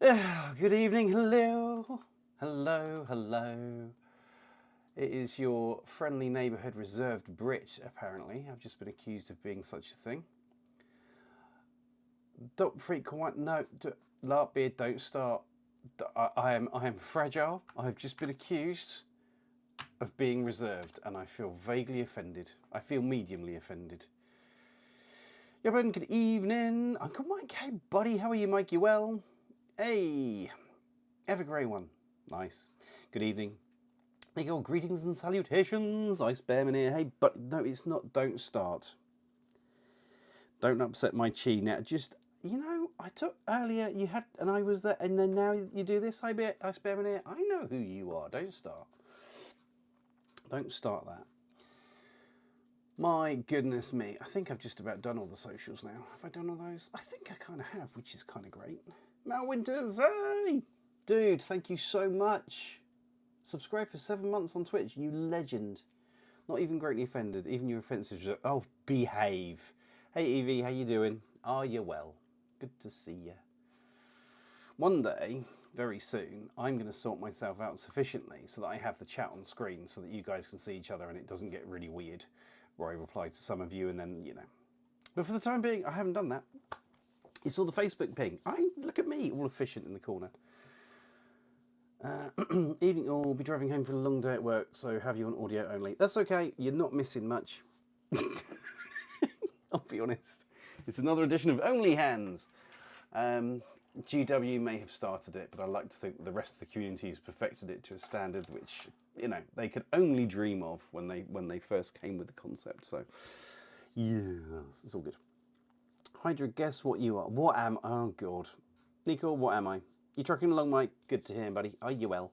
Good evening, hello, hello, hello. It is your friendly neighbourhood reserved Brit, apparently. I've just been accused of being such a thing. Dropfleet, no, Larkbeard, don't start. I am fragile. I've just been accused of being reserved, and I feel vaguely offended. I feel mediumly offended. Yeah, everyone, good evening. Uncle Mike, hey buddy, how are you, Mike? You well? Hey, Evergrey one, nice. Good evening. Make your greetings and salutations. Ice Bearman here. Hey, but no, it's not. Don't start. Don't upset my chi now. Just, I took earlier. You had, and I was there, and then now you do this. Ice Bearman here. I know who you are. Don't start. Don't start that. My goodness me. I think I've just about done all the socials now. Have I done all those? I think I kind of have, which is kind of great. Mal Winters, hey! Dude, thank you so much. Subscribe for 7 months on Twitch, you legend. Not even greatly offended, even your offensive. Oh, behave. Hey Evie, how you doing? Are you well? Good to see you. One day, very soon, I'm going to sort myself out sufficiently so that I have the chat on screen so that you guys can see each other and it doesn't get really weird where I reply to some of you and then, But for the time being, I haven't done that. It's all the Facebook ping. Look at me, all efficient in the corner. Evening all, be driving home for a long day at work, so have you on audio only. That's okay, you're not missing much. I'll be honest. It's another edition of Only Hands. GW may have started it, but I like to think the rest of the community has perfected it to a standard which, they could only dream of when they first came with the concept. So, yes, it's all good. Hydra, guess what you are? What am I? Oh, God. Nico, what am I? You trucking along, Mike? Good to hear, buddy. Are you well?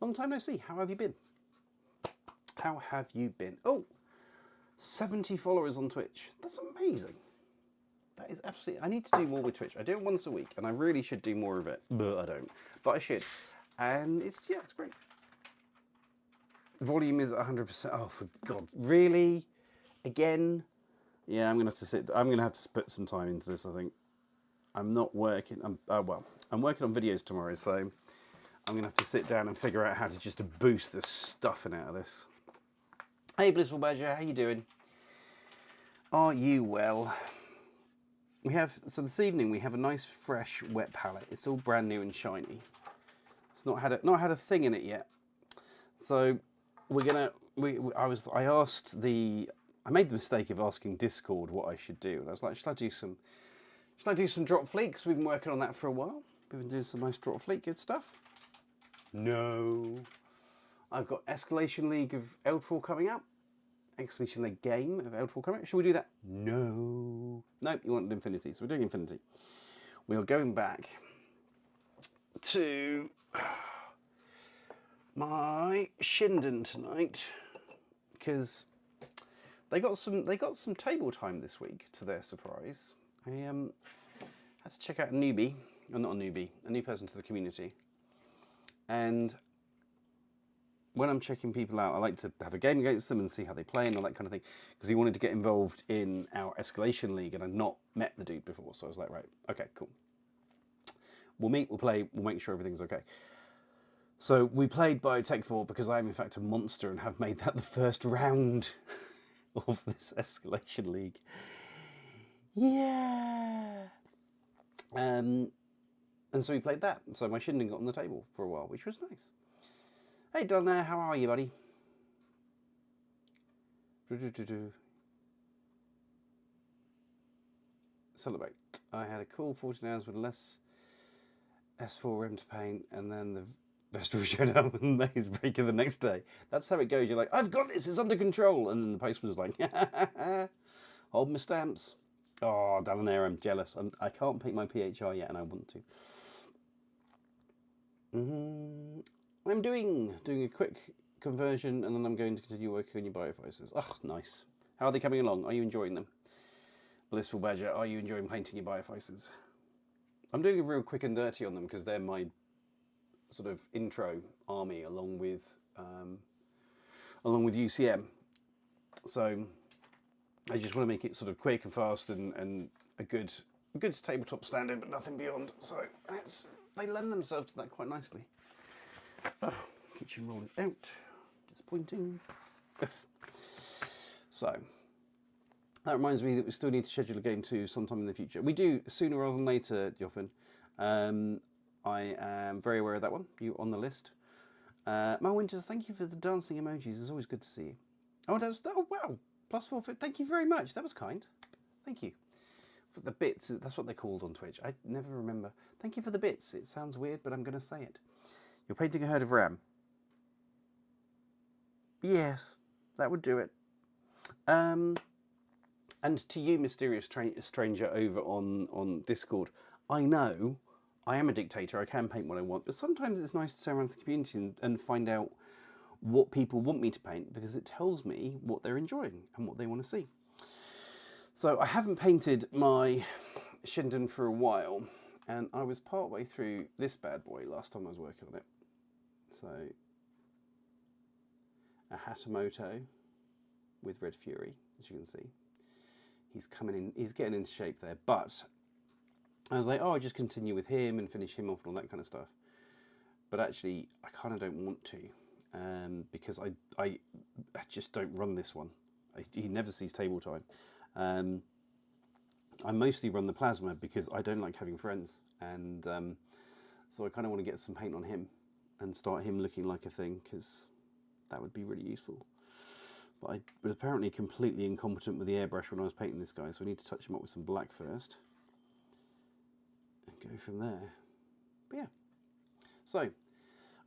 Long time no see. How have you been? How have you been? Oh, 70 followers on Twitch. That's amazing. That is absolutely... I need to do more with Twitch. I do it once a week, and I really should do more of it, but I don't. But I should. And it's great. Volume is 100%. Oh, for God. Really? Again? Yeah, I'm going to have to put some time into this, I think. I'm not working. I'm working on videos tomorrow, so I'm going to have to sit down and figure out how to just boost the stuffing out of this. Hey, Blissful Badger, how you doing? Are you well? So this evening we have a nice, fresh, wet palette. It's all brand new and shiny. It's not had a thing in it yet. So we're gonna. I made the mistake of asking Discord what I should do, and I was like, should I do some Dropfleet? Because we've been working on that for a while. We've been doing some nice Dropfleet good stuff. No. I've got Escalation League of Eldfall coming up. Escalation League game of Eldfall coming up. Should we do that? No. Nope, you want Infinity. So we're doing Infinity. We are going back to my Shinden tonight because they got some table time this week, to their surprise. I had to check out a newbie, or not a newbie, a new person to the community. And when I'm checking people out, I like to have a game against them and see how they play and all that kind of thing. Because he wanted to get involved in our Escalation League, and I'd not met the dude before, so I was like, right, okay, cool. We'll meet, we'll play, we'll make sure everything's okay. So we played Biotech 4 because I'm in fact a monster and have made that the first round of this Escalation League. Yeah. And so we played that. So my Shinden got on the table for a while, which was nice. Hey Donna, how are you, buddy? Celebrate. I had a cool 14 hours with less S4 rim to paint, and then the Vestal showed up and Maze Breaker the next day. That's how it goes. You're like, I've got this, it's under control. And then the postman's like, hold my stamps. Oh, Dalanair, I'm jealous. I can't paint my PHR yet, and I want to. I'm doing a quick conversion, and then I'm going to continue working on your biophyces. Oh, nice. How are they coming along? Are you enjoying them? Blissful Badger, are you enjoying painting your biophyces? I'm doing a real quick and dirty on them because they're my sort of intro army along with UCM. So I just want to make it sort of quick and fast and a good tabletop standard, but nothing beyond. So they lend themselves to that quite nicely. Oh, kitchen roll is out. Disappointing. So, that reminds me that we still need to schedule a game 2 sometime in the future. We do, sooner rather than later, Joffin. I am very aware of that one. You on the list. Mal Winters, thank you for the dancing emojis. It's always good to see you. Oh, oh wow. +4. Thank you very much. That was kind. Thank you. For the bits, that's what they're called on Twitch. I never remember. Thank you for the bits. It sounds weird, but I'm going to say it. You're painting a herd of ram. Yes, that would do it. And to you, mysterious stranger over on Discord, I know I am a dictator. I can paint what I want, but sometimes it's nice to turn around to the community and find out what people want me to paint, because it tells me what they're enjoying and what they want to see. So I haven't painted my Shinden for a while, and I was part way through this bad boy last time I was working on it. So a Hatamoto with Red Fury, as you can see. He's coming in, he's getting into shape there, but I was like, oh, I'll just continue with him and finish him off and all that kind of stuff. But actually, I kind of don't want to, because I just don't run this one. He never sees table time. I mostly run the plasma because I don't like having friends, and so I kind of want to get some paint on him and start him looking like a thing, because that would be really useful. But I was apparently completely incompetent with the airbrush when I was painting this guy, so I need to touch him up with some black first and go from there. But yeah, so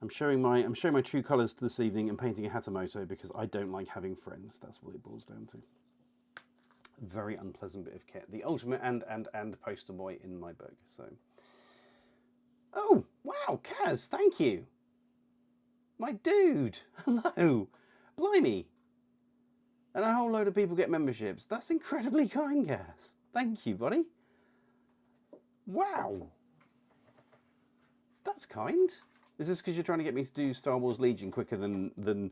I'm showing my true colours to this evening and painting a Hatamoto because I don't like having friends. That's what it boils down to. Very unpleasant bit of kit. The ultimate and poster boy in my book. So, oh wow, Kaz, thank you, my dude. Hello, blimey. And a whole load of people get memberships. That's incredibly kind, Kaz. Thank you, buddy. Wow. That's kind. Is this because you're trying to get me to do Star Wars Legion quicker than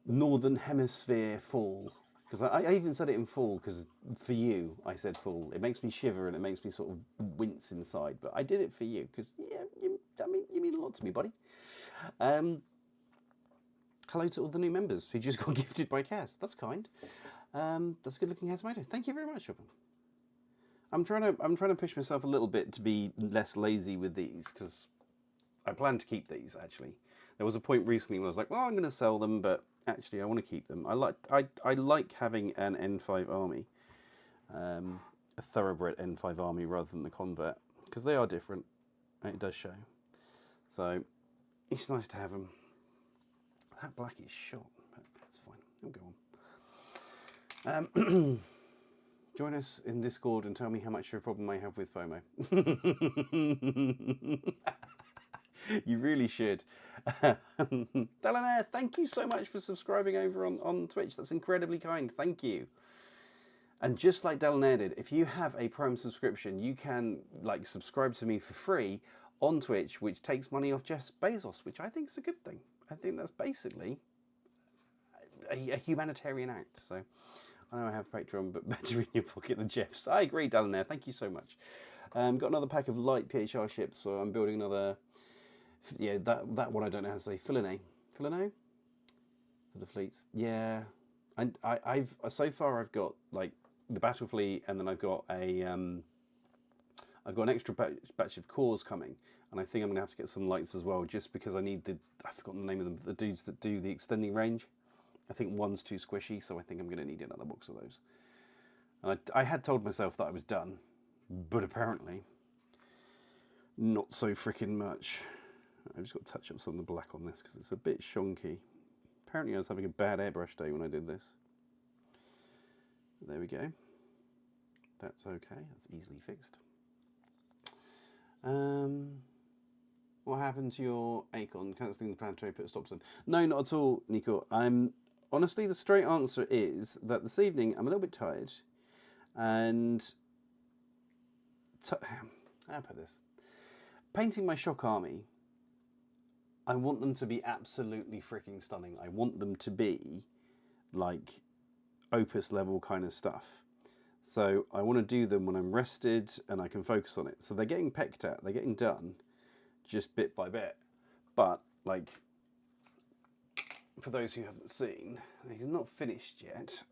Northern Hemisphere fall? Because I even said it in full, because for you, I said full. It makes me shiver and it makes me sort of wince inside. But I did it for you, because, yeah, you mean a lot to me, buddy. Hello to all the new members who just got gifted by Kaz. That's kind. That's a good looking Hatamoto. Thank you very much, Robin. I'm trying to push myself a little bit to be less lazy with these, because I plan to keep these actually. There was a point recently when I was like, well, I'm going to sell them, but actually I want to keep them. I like having an N5 army, a thoroughbred N5 army rather than the convert, because they are different and it does show. So it's nice to have them. That black is shot, but that's fine. It'll go on. Join us in Discord and tell me how much of a problem I have with FOMO. You really should. Delanair, thank you so much for subscribing over on Twitch. That's incredibly kind. Thank you. And just like Delanair did, if you have a Prime subscription, you can subscribe to me for free on Twitch, which takes money off Jeff Bezos, which I think is a good thing. I think that's basically a humanitarian act. So I know I have Patreon, but better in your pocket than Jeff's. I agree, Delanair. Thank you so much. Got another pack of light PHR ships, so I'm building another. Yeah, that one I don't know how to say. Filino for the fleets. Yeah, and I've so far I've got like the battle fleet, and then I've got an extra batch of cores coming, and I think I'm gonna have to get some lights as well, just because I need I've forgotten the name of them, the dudes that do the extending range. I think one's too squishy, so I think I'm gonna need another box of those. And I had told myself that I was done, but apparently not so freaking much. I've just got to touch up some of the black on this because it's a bit shonky. Apparently I was having a bad airbrush day when I did this. There we go. That's okay, that's easily fixed. What happened to your Acon? Cancelling the planetary put a stop to them? No, not at all, Nico. Honestly, the straight answer is that this evening I'm a little bit tired, and how put this? Painting my shock army, I want them to be absolutely freaking stunning. I want them to be like opus level kind of stuff. So I want to do them when I'm rested and I can focus on it. So they're getting pecked at, they're getting done, just bit by bit. But, like, for those who haven't seen, he's not finished yet,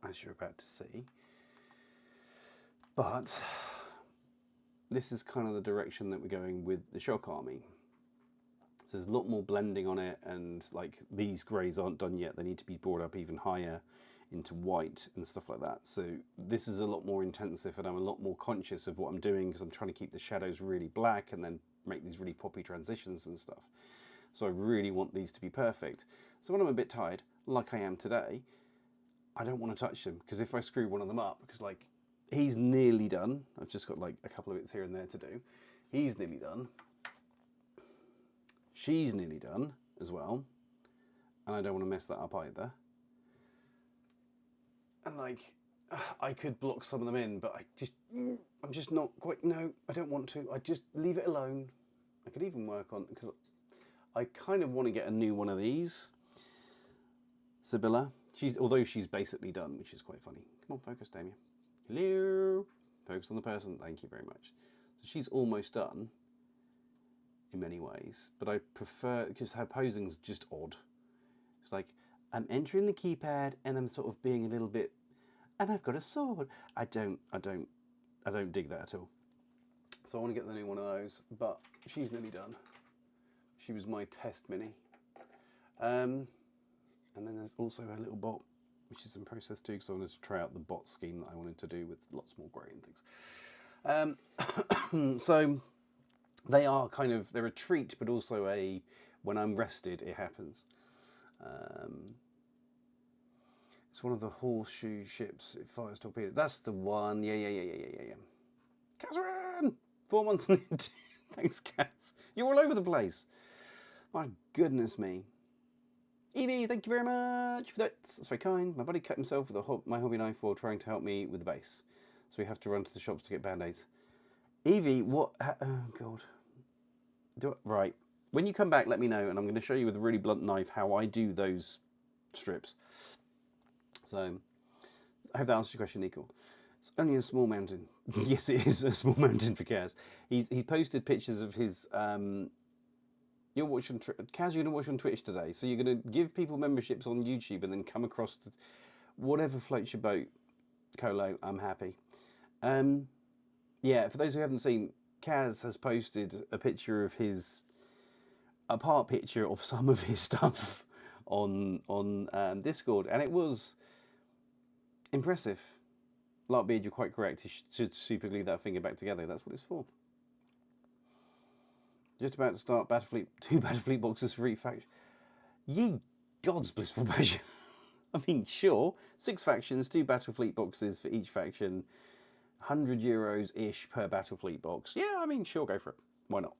as you're about to see. But this is kind of the direction that we're going with the Shock Army. So there's a lot more blending on it, and like these greys aren't done yet. They need to be brought up even higher into white and stuff like that. So this is a lot more intensive, and I'm a lot more conscious of what I'm doing because I'm trying to keep the shadows really black and then make these really poppy transitions and stuff. So I really want these to be perfect. So when I'm a bit tired, like I am today, I don't want to touch them, because if I screw one of them up, because like he's nearly done. I've just got like a couple of bits here and there to do. He's nearly done. She's nearly done as well, and I don't want to mess that up either. And like, I could block some of them in, but I'm just not quite, no, I don't want to. I just leave it alone. I could even work on, because I kind of want to get a new one of these. Sibylla, although she's basically done, which is quite funny. Come on, focus, Damien. Hello. Focus on the person, thank you very much. So she's almost done. In many ways, but I prefer, because her posing's just odd. It's like, I'm entering the keypad and I'm sort of being a little bit, and I've got a sword. I don't dig that at all. So I want to get the new one of those, but she's nearly done. She was my test mini. And then there's also a little bot, which is in process too, because I wanted to try out the bot scheme that I wanted to do with lots more grey and things. So they are kind of, they're a treat, but also a, when I'm rested, it happens. It's one of the horseshoe ships. It fires torpedoes. That's the one. Yeah. Catherine! 4 months into. Thanks, Kaz. You're all over the place. My goodness me. Evie, thank you very much for that. That's very kind. My buddy cut himself with my hobby knife while trying to help me with the base. So we have to run to the shops to get band-aids. Evie, what? Oh, God. Right. When you come back, let me know, and I'm going to show you with a really blunt knife how I do those strips. So, I hope that answers your question, Nico. It's only a small mountain. Yes, it is a small mountain for Kaz. He posted pictures of his... you're watching... Kaz, you're going to watch on Twitch today. So you're going to give people memberships on YouTube and then come across to whatever floats your boat. Colo, I'm happy. Yeah, for those who haven't seen, Kaz has posted a picture of his... a part picture of some of his stuff on Discord, and it was impressive. Larkbeard, you're quite correct. You should super glue that finger back together. That's what it's for. Just about to start Battlefleet, 2 Battlefleet boxes for each faction. Ye gods, blissful pleasure. I mean, sure, 6 factions, 2 Battlefleet boxes for each faction, €100-ish per Battlefleet box. Yeah, I mean, sure, go for it. Why not?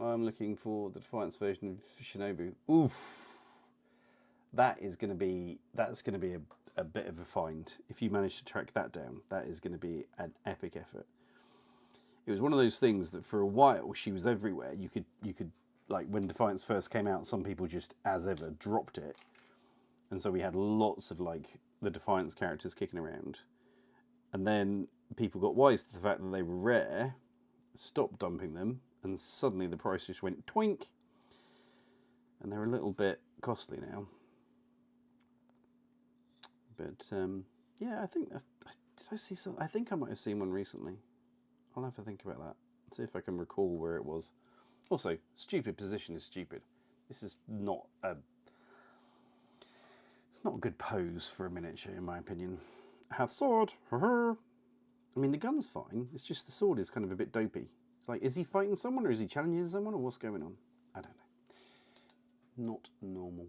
I'm looking for the Defiance version of Shinobu. Oof. That's going to be a bit of a find. If you manage to track that down, that is going to be an epic effort. It was one of those things that for a while she was everywhere. You could like when Defiance first came out, some people just as ever dropped it. And so we had lots of like the Defiance characters kicking around. And then people got wise to the fact that they were rare, stopped dumping them, and suddenly the price just went twink. And they're a little bit costly now. But yeah, I think did I see some? I think I might have seen one recently. I'll have to think about that. See if I can recall where it was. Also, stupid position is stupid. This is not a. It's not a good pose for a miniature, in my opinion. Have sword. I mean, the gun's fine. It's just the sword is kind of a bit dopey. It's like, is he fighting someone, or is he challenging someone, or what's going on? I don't know. Not normal.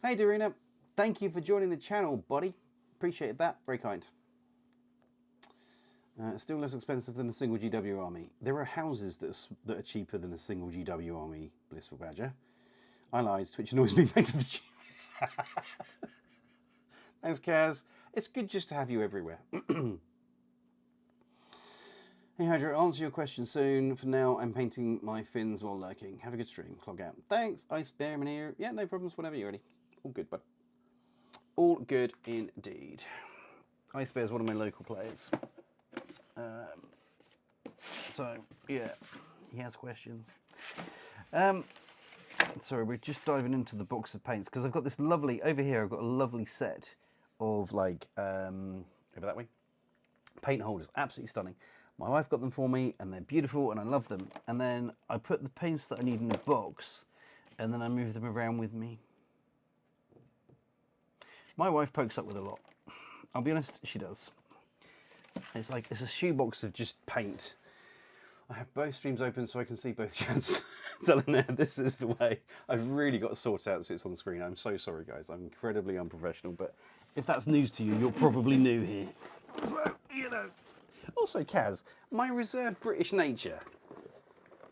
Hey, Dorina. Thank you for joining the channel, buddy. Appreciate that. Very kind. Still less expensive than a single GW army. There are houses that are cheaper than a single GW army, Blissful Badger. I lied. Twitch annoys me back to the gym. Thanks, Kaz. It's good just to have you everywhere. Hey, Hydra, answer your question soon. For now, I'm painting my fins while lurking. Have a good stream. Clog out. Thanks, Ice Bearman here. Yeah, no problems. Whenever you're ready. All good, bud. All good indeed. Ice Bear is one of my local players. So, yeah, He has questions. Sorry, we're just diving into the box of paints because I've got this lovely, over here I've got a lovely set of like, over that way, paint holders, absolutely stunning. My wife got them for me and they're beautiful and I love them. And then I put the paints that I need in the box and then I move them around with me. My wife pokes up with a lot. I'll be honest, she does. It's like, it's a shoebox of just paint. I have both streams open so I can see both chats. Telling her this is the way. I've really got to sort out so it's on the screen. I'm so sorry, guys. I'm incredibly unprofessional, but if that's news to you, you're probably new here. So, you know. Also, Kaz, my reserved British nature.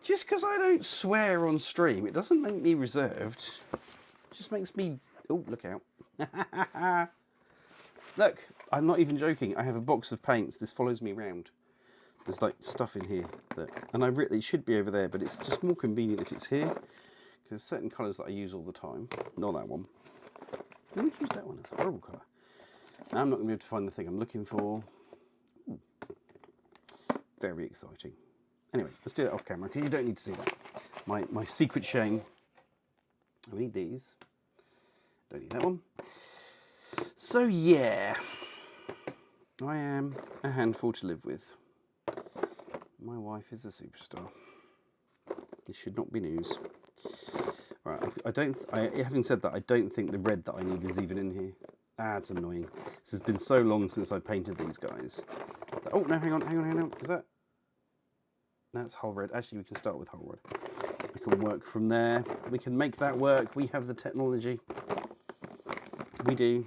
Just because I don't swear on stream, it doesn't make me reserved. It just makes me... Oh, look out. Look, I'm not even joking. I have a box of paints. This follows me around. There's like stuff in here, and it should be over there, but it's just more convenient if it's here, because there's certain colours that I use all the time. Not that one. Let me use that one. That's a horrible colour. Now I'm not going to be able to find the thing I'm looking for. Ooh. Very exciting. Anyway, let's do that off camera, because you don't need to see that. My secret shame. I need these. Don't need that one. So yeah, I am a handful to live with. My wife is a superstar. This should not be news. Right, having said that, I don't think the red that I need is even in here. Ah, it's annoying. This has been so long since I painted these guys. Oh, no, hang on. Is that? That's Hull red. Actually, we can start with Hull red. We can work from there. We can make that work. We have the technology. We do.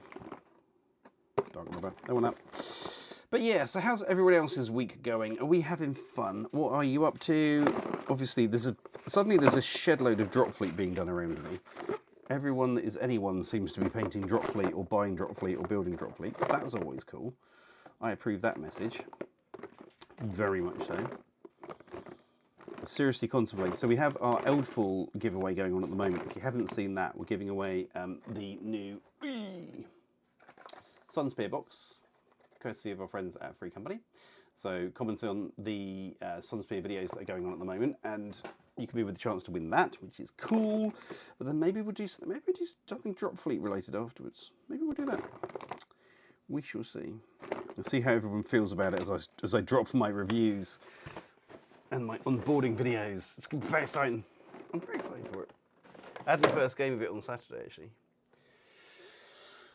Start rubber. Don't want that. But yeah, so how's everybody else's week going? Are we having fun? What are you up to? Obviously, suddenly there's a shed load of Dropfleet being done around me. Everyone that is anyone seems to be painting Dropfleet or buying Dropfleet or building Dropfleets. That's always cool. I approve that message. Very much so. Seriously contemplate. So we have our Eldfall giveaway going on at the moment. If you haven't seen that, we're giving away the new Sunspear box, courtesy of our friends at Free Company. So comment on the Sunspear videos that are going on at the moment, and you can be with the chance to win that, which is cool. But then maybe we'll do something. Maybe we'll do something Dropfleet related afterwards. Maybe we'll do that. We shall see. We'll see how everyone feels about it as I drop my reviews and my onboarding videos. It's going to be very exciting. I'm very excited for it. I had my first game of it on Saturday, actually.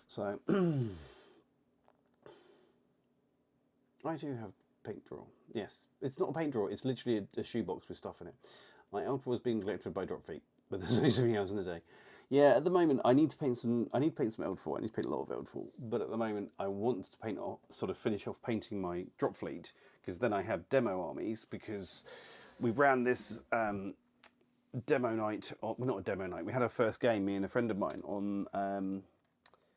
So I do have a paint drawer. Yes, it's not a paint drawer. It's literally a shoebox with stuff in it. My Alpha was being collected by Dropfleet, but there's only so many hours in a day. Yeah, at the moment I need to paint some. I need to paint some Eldfall. I need to paint a lot of Eldfall. But at the moment I want to paint, sort of finish off painting my Dropfleet, because then I have demo armies. Because we ran this demo night. Well, not a demo night. We had our first game, me and a friend of mine, on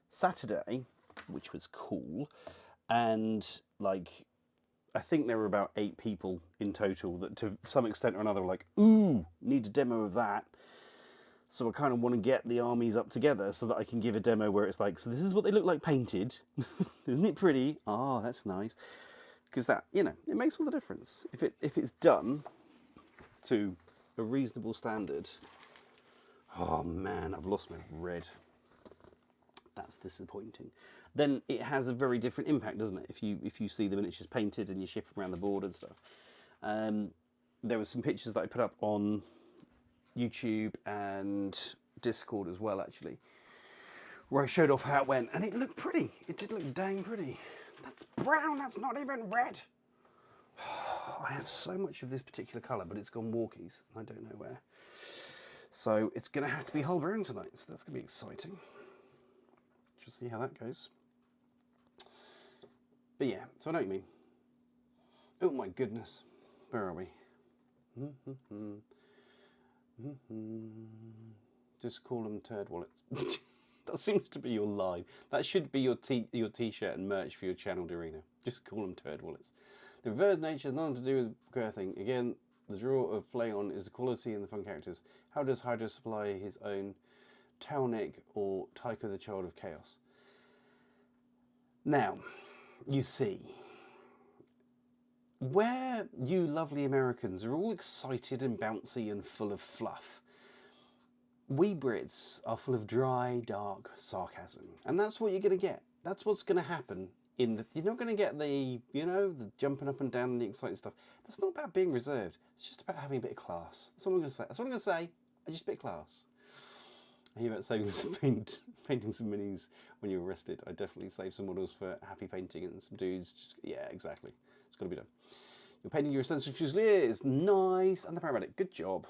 Saturday, which was cool. And like, I think there were about 8 people in total that to some extent or another were like, ooh, need a demo of that. So I kind of want to get the armies up together so that I can give a demo where it's like, so this is what they look like painted. Isn't it pretty? Oh, that's nice. Because that, you know, it makes all the difference. If it's done to a reasonable standard. Oh man, I've lost my red. That's disappointing. Then it has a very different impact, doesn't it? If you see the miniatures painted and you ship them around the board and stuff. There were some pictures that I put up on YouTube and Discord as well, actually, where I showed off how it went, and it looked pretty. It did look dang pretty. That's brown. That's not even red. I have so much of this particular colour, but it's gone walkies. I don't know where. So it's going to have to be whole brown tonight. So that's going to be exciting. We'll see how that goes. But yeah, so I know what you mean. Oh my goodness. Where are we? Just call them turd wallets. That seems to be your line. That should be your t-shirt and merch for your channel, Dorina. Just call them turd wallets. The reverse nature has nothing to do with girthing. Again, the draw of play on is the quality and the fun characters. How does Hydra supply his own Talnik or Tycho the Child of Chaos? Now, you see, where you lovely Americans are all excited and bouncy and full of fluff, we Brits are full of dry, dark sarcasm. And that's what you're going to get. That's what's going to happen. You're not going to get the, the jumping up and down and the exciting stuff. That's not about being reserved. It's just about having a bit of class. That's all I'm going to say. That's what I'm going to say. Just a bit of class. I hear about saving some painting some minis when you're arrested. I definitely save some models for happy painting and some dudes. Just, yeah, exactly. It's got to be done. You're painting your Essential Fusiliers. Nice. And the paramedic. Good job.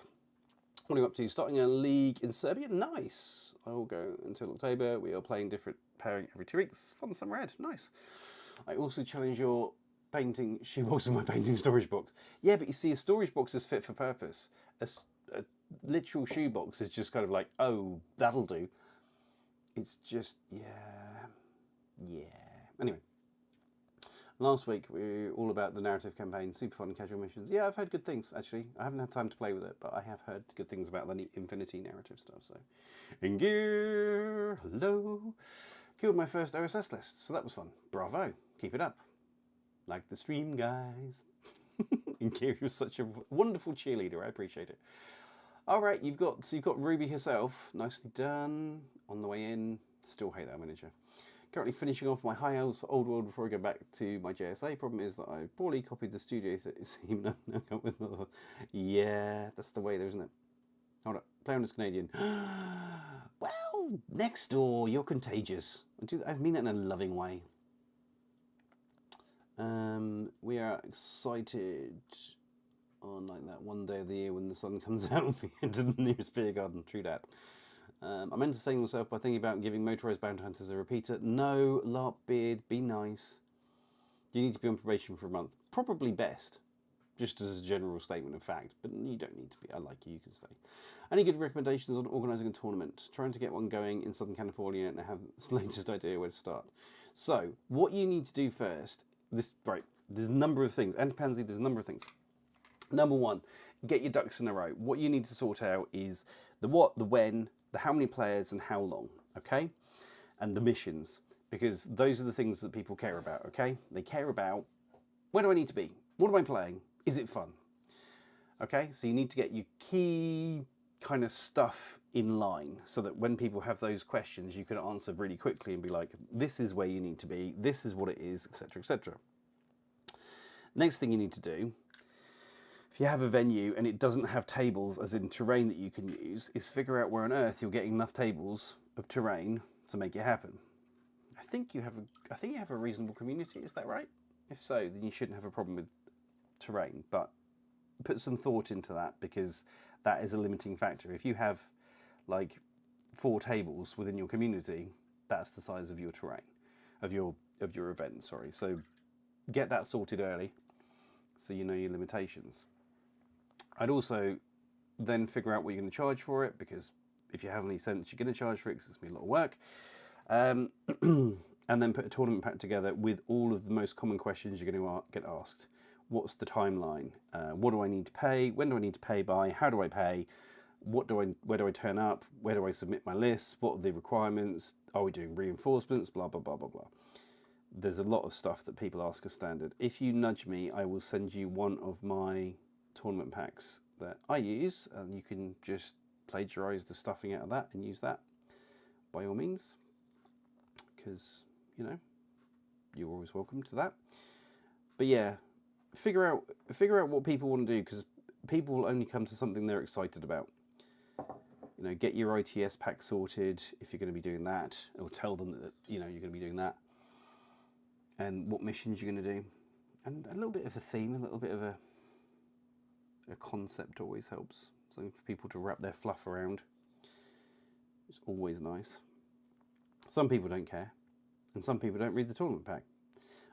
What are you up to? Starting a league in Serbia? Nice. I will go until October. We are playing different pairing every 2 weeks. Fun some red. Nice. I also challenge your painting shoebox and my painting storage box. Yeah, but you see, a storage box is fit for purpose. A literal shoebox is just kind of like, oh, that'll do. It's just, yeah. Anyway. Last week, we were all about the narrative campaign, super fun casual missions. Yeah, I've heard good things, actually. I haven't had time to play with it, but I have heard good things about the Infinity narrative stuff, so. In gear, hello. Killed my first OSS list, so that was fun. Bravo, keep it up. Like the stream, guys. In gear, you're such a wonderful cheerleader, I appreciate it. All right, you've got Ruby herself. Nicely done. On the way in, still hate that miniature. Currently finishing off my High Elves for Old World before I go back to my JSA. Problem is that I poorly copied the studio theme. Yeah, that's the way there, isn't it? Hold up, player is Canadian. Well, next door, you're contagious. I mean that in a loving way. We are excited on like that one day of the year when the sun comes out and we enter the nearest beer garden. True that. I'm entertaining myself by thinking about giving motorised bounty hunters a repeater. No, LARP beard, be nice. You need to be on probation for a month. Probably best, just as a general statement of fact, but you don't need to be. I like you can stay. Any good recommendations on organising a tournament? Trying to get one going in Southern California and I have the latest idea where to start. So, what you need to do first, there's a number of things. And Pansy, there's a number of things. Number one, get your ducks in a row. What you need to sort out is the what, the when, the how many players and how long, okay? And the missions, because those are the things that people care about, okay? They care about, where do I need to be? What am I playing? Is it fun? Okay, so you need to get your key kind of stuff in line so that when people have those questions, you can answer really quickly and be like, this is where you need to be, this is what it is, etc., etc. Next thing you need to do, if you have a venue and it doesn't have tables, as in terrain that you can use, is figure out where on earth you're getting enough tables of terrain to make it happen. I think you have a reasonable community. Is that right? If so, then you shouldn't have a problem with terrain. But put some thought into that because that is a limiting factor. If you have like 4 tables within your community, that's the size of your terrain, of your event. Sorry. So get that sorted early, so you know your limitations. I'd also then figure out what you're going to charge for it, because if you have any sense, you're going to charge for it because it's going to be a lot of work. And then put a tournament pack together with all of the most common questions you're going to get asked. What's the timeline? What do I need to pay? When do I need to pay by? How do I pay? Where do I turn up? Where do I submit my lists? What are the requirements? Are we doing reinforcements? Blah, blah, blah, blah, blah. There's a lot of stuff that people ask as standard. If you nudge me, I will send you one of my tournament packs that I use, and you can just plagiarize the stuffing out of that and use that by all means, because you're always welcome to that. But yeah, figure out what people want to do, because people will only come to something they're excited about. Get your ITS pack sorted if you're going to be doing that, or tell them that you're going to be doing that, and what missions you're going to do, and a little bit of a theme, a little bit of a concept always helps. Something for people to wrap their fluff around. It's always nice. Some people don't care, and some people don't read the tournament pack.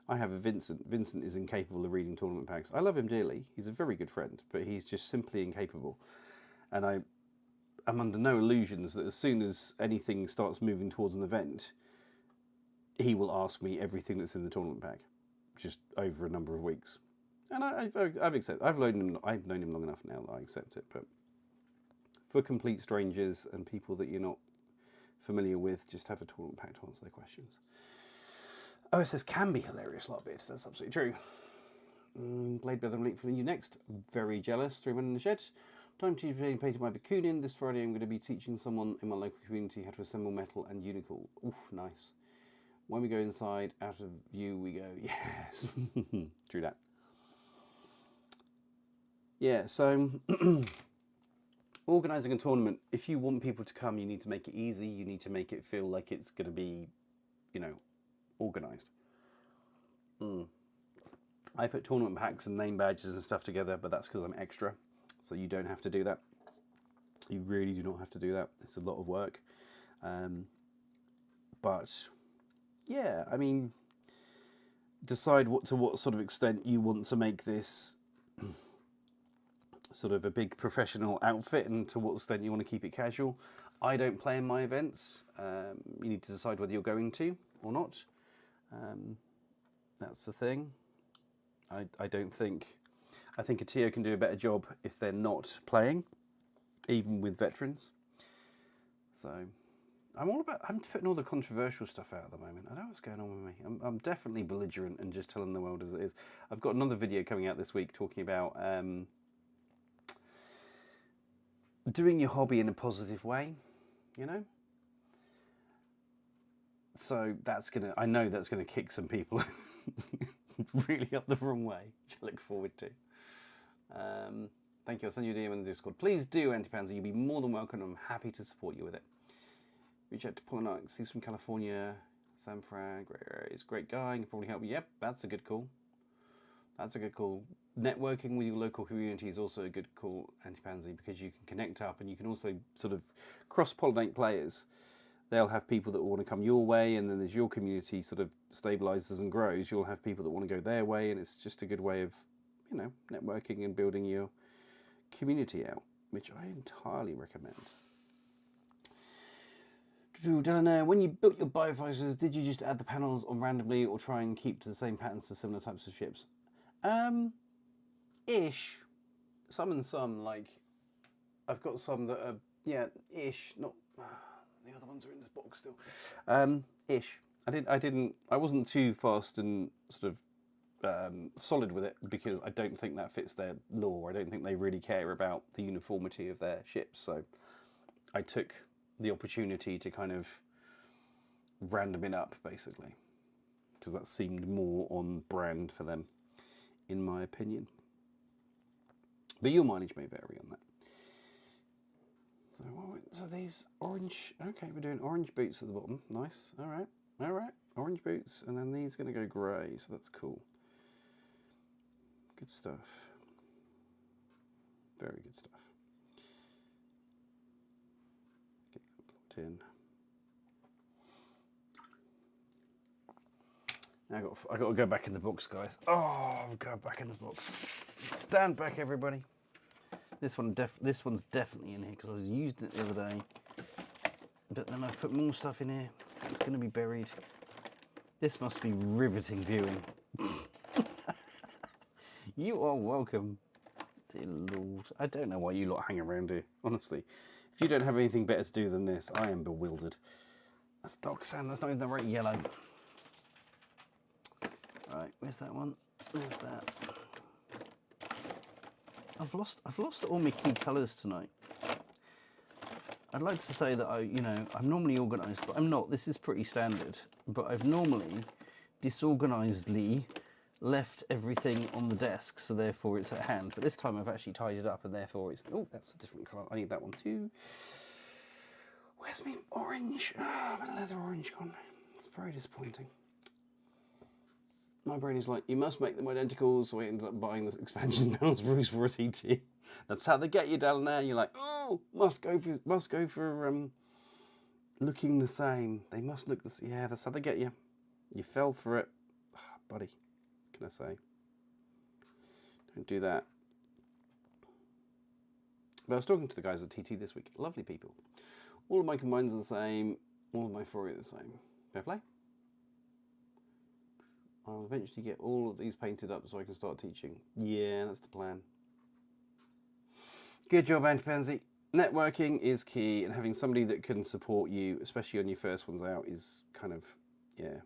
I have a Vincent. Vincent is incapable of reading tournament packs. I love him dearly. He's a very good friend, but he's just simply incapable. And I'm under no illusions that as soon as anything starts moving towards an event, he will ask me everything that's in the tournament pack, just over a number of weeks. And I've accepted. I've known him long enough now that I accept it. But for complete strangers and people that you're not familiar with, just have a tournament pack to answer their questions. OSS can be hilarious, lot bit. That's absolutely true. Blade Brother Elite for you next. Very jealous. 3 men in the shed. Time to be painting my Bakunin. This Friday I'm going to be teaching someone in my local community how to assemble metal and unicorn. Oof, nice. When we go inside, out of view we go. Yes. True that. Yeah, so organising a tournament, if you want people to come, you need to make it easy. You need to make it feel like it's going to be, you know, organised. I put tournament packs and name badges and stuff together, but that's because I'm extra. So you don't have to do that. You really do not have to do that. It's a lot of work. But yeah, I mean, decide to what sort of extent you want to make this sort of a big professional outfit and to what extent you want to keep it casual. I don't play in my events. You need to decide whether you're going to or not. That's the thing. I think a TO can do a better job if they're not playing, even with veterans. So I'm putting all the controversial stuff out at the moment. I don't know what's going on with me. I'm definitely belligerent and just telling the world as it is. I've got another video coming out this week talking about doing your hobby in a positive way, you know? So I know that's gonna kick some people really up the wrong way, which I look forward to. Thank you. I'll send you a DM in the Discord. Please do, Antipanzer. You'll be more than welcome. I'm happy to support you with it. Reach out to Pollinax. He's from California. Sam Fran. He's a great guy. He can probably help you. Yep, that's a good call. That's a good call. Networking with your local community is also a good call, Antipansy, because you can connect up and you can also sort of cross-pollinate players. They'll have people that want to come your way, and then as your community sort of stabilizes and grows, you'll have people that want to go their way, and it's just a good way of, you know, networking and building your community out, which I entirely recommend. When you built your biovisors, did you just add the panels on randomly or try and keep to the same patterns for similar types of ships? Ish. Some and some, like, I've got some that are, yeah, ish, not, the other ones are in this box still. Ish. I wasn't too fast and sort of solid with it because I don't think that fits their lore. I don't think they really care about the uniformity of their ships. So I took the opportunity to kind of random it up, basically, because that seemed more on brand for them, in my opinion. But your mileage may vary on that. So these orange, okay, we're doing orange boots at the bottom. Nice, all right, orange boots, and then these are gonna go gray, so that's cool. Good stuff, very good stuff. Get that plugged in. Now I got to go back in the box, guys. Oh, go back in the box. Stand back, everybody. This one's definitely in here because I was using it the other day. But then I've put more stuff in here. It's going to be buried. This must be riveting viewing. You are welcome. Dear Lord. I don't know why you lot hang around here, honestly. If you don't have anything better to do than this, I am bewildered. That's dog sand. That's not even the right yellow. Right, where's that one? There's that. I've lost all my key colours tonight. I'd like to say that I'm normally organised, but I'm not. This is pretty standard. But I've normally disorganisedly left everything on the desk, so therefore it's at hand. But this time I've actually tied it up, and therefore it's, oh, that's a different colour. I need that one too. Where's my orange? Oh, my leather orange gone. It's very disappointing. My brain is like, you must make them identical, so I ended up buying the expansion panels Bruce for a TT. That's how they get you down there. You're like, oh, must go for looking the same. They must look the same. Yeah, that's how they get you. You fell for it, buddy. What can I say? Don't do that. But I was talking to the guys at TT this week. Lovely people. All of my combines are the same. All of my Fury are the same. Fair play. I'll eventually get all of these painted up so I can start teaching. Yeah, that's the plan. Good job, Antipansy. Networking is key, and having somebody that can support you, especially on your first ones out, is kind of, yeah,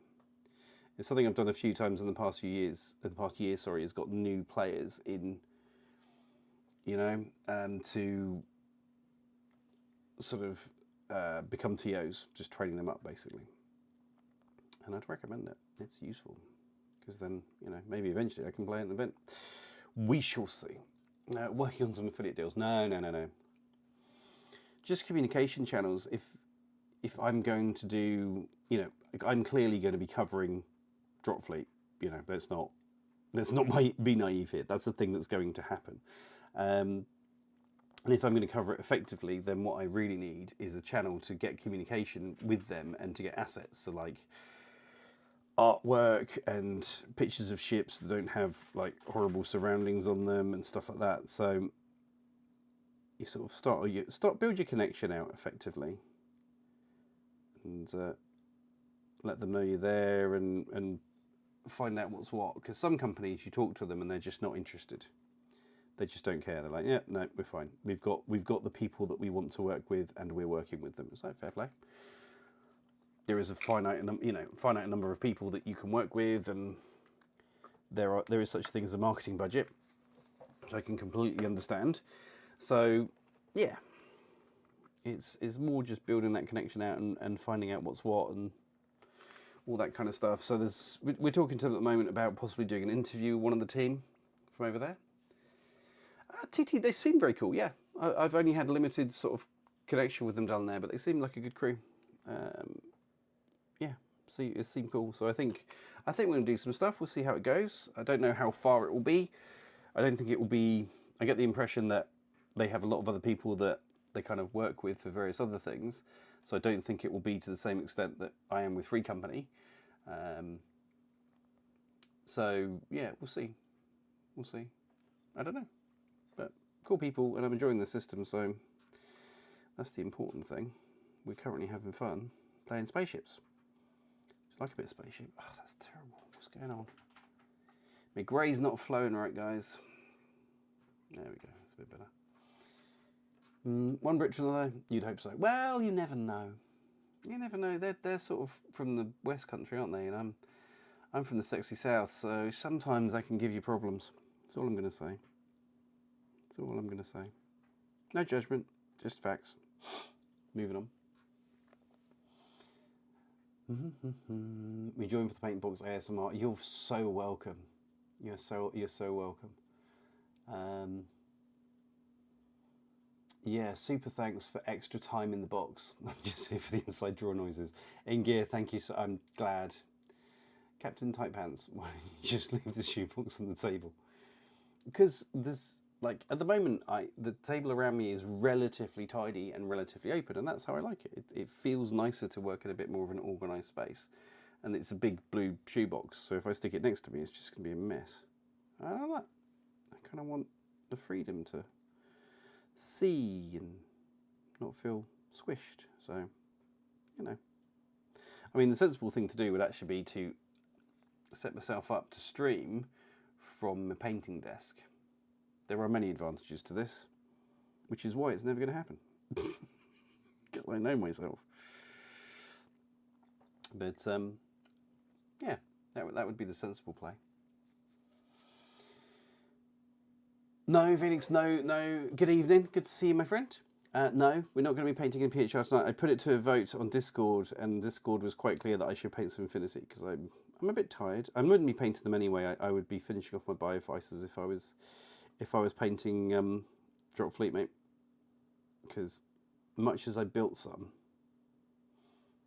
It's something I've done a few times in the past few years. In the past year, sorry, has got new players in, you know, to sort of become TOs, just training them up basically. And I'd recommend it. It's useful because then, you know, maybe eventually I can play an event. We shall see. Working on some affiliate deals. No. Just communication channels. If I'm going to do, you know, I'm clearly going to be covering Dropfleet. You know, let's not be naive here. That's the thing that's going to happen. And if I'm going to cover it effectively, then what I really need is a channel to get communication with them and to get assets. So like artwork and pictures of ships that don't have like horrible surroundings on them and stuff like that. So you sort of build your connection out effectively, and let them know you're there and find out what's what. Because some companies, you talk to them and they're just not interested. They just don't care. They're like, yeah, no, we're fine. We've got the people that we want to work with, and we're working with them. It's like fair play. There is a finite number of people that you can work with, and there is such a thing as a marketing budget, which I can completely understand. So, yeah, it's more just building that connection out and finding out what's what and all that kind of stuff. So we're talking to them at the moment about possibly doing an interview with one of the team from over there. TT, they seem very cool. Yeah, I've only had a limited sort of connection with them down there, but they seem like a good crew. Yeah, it seemed cool. So I think we're going to do some stuff. We'll see how it goes. I don't know how far it will be. I don't think it will be. I get the impression that they have a lot of other people that they kind of work with for various other things. So I don't think it will be to the same extent that I am with Free Company. So yeah, we'll see. I don't know, but cool people, and I'm enjoying the system. So that's the important thing. We're currently having fun playing spaceships. Just like a bit of spaceship. Oh, that's terrible. What's going on? My grey's not flowing right, guys. There we go. It's a bit better. One Brit to another. You'd hope so. Well, you never know. You never know. They're sort of from the West Country, aren't they? And I'm from the sexy South, so sometimes I can give you problems. That's all I'm going to say. No judgment, just facts. Moving on. We joined for the Paint Box ASMR. You're so welcome. You're so welcome. Yeah, super thanks for extra time in the box. I'm just here for the inside drawer noises. In gear, thank you. So I'm glad. Captain Tight Pants, why don't you just leave the shoebox on the table? Because there's like at the moment, the table around me is relatively tidy and relatively open, and that's how I like it. It feels nicer to work in a bit more of an organised space, and it's a big blue shoebox. So if I stick it next to me, it's just going to be a mess. I don't know that. I kind of want the freedom to see and not feel squished. So, you know, I mean, the sensible thing to do would actually be to set myself up to stream from a painting desk. There are many advantages to this, which is why it's never going to happen. Because I know myself. But, yeah, that would be the sensible play. No, Phoenix, no. Good evening. Good to see you, my friend. No, we're not going to be painting in PHR tonight. I put it to a vote on Discord, and Discord was quite clear that I should paint some Infinity, because I'm a bit tired. I wouldn't be painting them anyway. I would be finishing off my Biofices if I was painting Dropfleet, mate. Because much as I built some,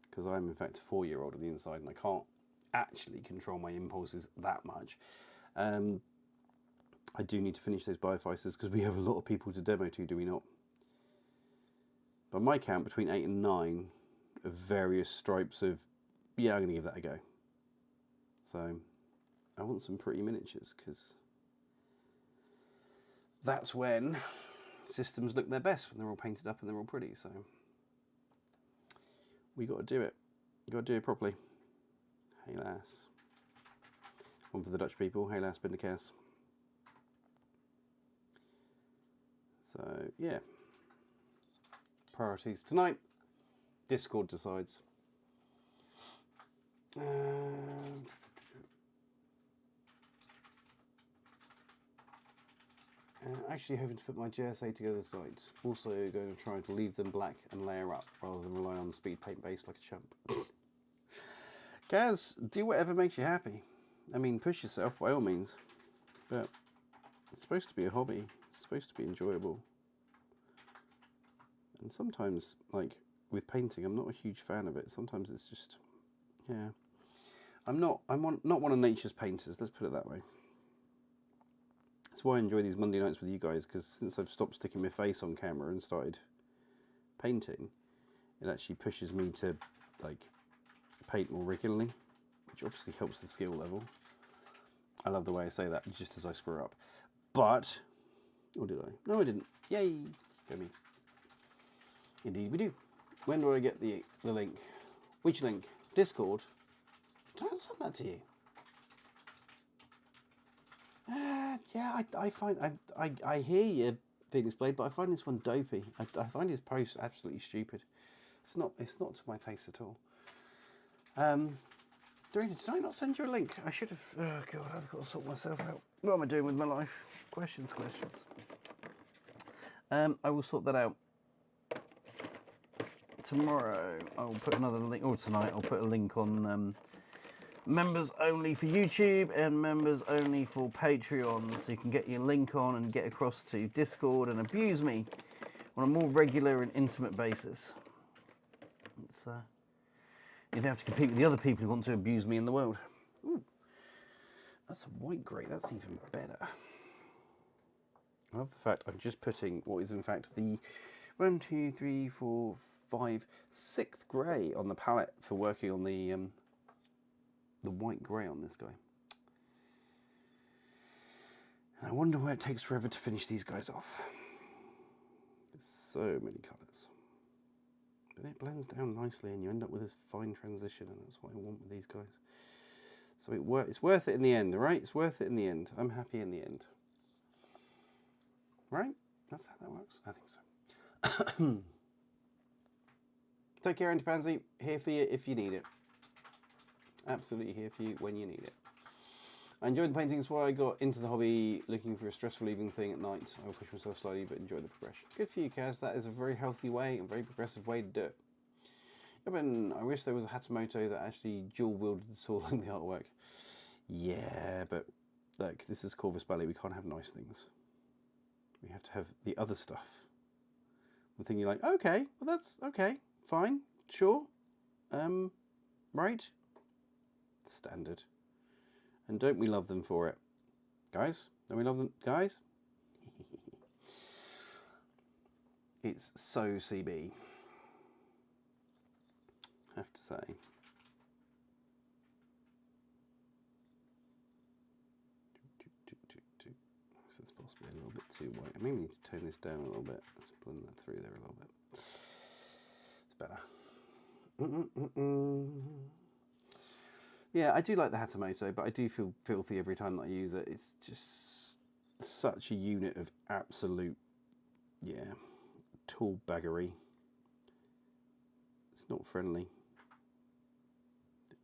because I'm in fact a 4-year-old on the inside and I can't actually control my impulses that much, I do need to finish those Biofices because we have a lot of people to demo to, do we not? By my count, between 8 and 9 of various stripes of, yeah, I'm going to give that a go. So I want some pretty miniatures because that's when systems look their best, when they're all painted up and they're all pretty. So we got to do it. You got to do it properly. Hey lass. One for the Dutch people. Hey lass, been the case. So yeah. Priorities tonight. Discord decides. Actually hoping to put my JSA together tonight. Also going to try to leave them black and layer up rather than rely on speed paint base like a chump. Gaz, do whatever makes you happy. I mean, push yourself by all means, but it's supposed to be a hobby. It's supposed to be enjoyable. And sometimes, like with painting, I'm not a huge fan of it. Sometimes it's just, yeah. I'm not one of nature's painters, let's put it that way. That's why I enjoy these Monday nights with you guys, because since I've stopped sticking my face on camera and started painting, it actually pushes me to like paint more regularly, which obviously helps the skill level. I love the way I say that just as I screw up. But, or did I? No, I didn't. Yay! Go me. Indeed we do. When do I get the link? Which link? Discord? Did I send that to you? Yeah, I find I hear you, Phoenix Blade, but I find this one dopey. I find his post absolutely stupid. It's not to my taste at all. Dorina, did I not send you a link? I should have. Oh God, I've got to sort myself out. What am I doing with my life? Questions. I will sort that out. Tomorrow I'll put another link, or tonight I'll put a link on members only for YouTube and members only for Patreon, so you can get your link on and get across to Discord and abuse me on a more regular and intimate basis. It's you don't have to compete with the other people who want to abuse me in the world. Ooh, that's a white grey, that's even better. I love the fact I'm just putting what is in fact the 1, 2, 3, 4, 5, 6th grey on the palette for working on the white grey on this guy. And I wonder why it takes forever to finish these guys off. There's so many colours. But it blends down nicely and you end up with this fine transition, and that's what I want with these guys. So it's worth it in the end, right? It's worth it in the end. I'm happy in the end. Right? That's how that works? I think so. Take care, Antipansy. Here for you if you need it. Absolutely here for you when you need it. I enjoyed the painting, that's why I got into the hobby, looking for a stress relieving thing at night. I will push myself slowly, but enjoy the progression. Good for you, Kaz. That is a very healthy way and very progressive way to do it. I wish there was a Hatamoto that actually dual wielded the sword like the artwork. Yeah, but look, this is Corvus Belli. We can't have nice things. We have to have the other stuff. The thing you're like, okay, well that's okay, fine, sure, right? Standard. And don't we love them for it? Guys? Don't we love them? Guys? It's so CB. I have to say. This is possibly a little bit too white. I may need to tone this down a little bit. Let's blend that through there a little bit. It's better. Yeah, I do like the Hatamoto, but I do feel filthy every time that I use it. It's just such a unit of absolute, yeah, tool baggery. It's not friendly.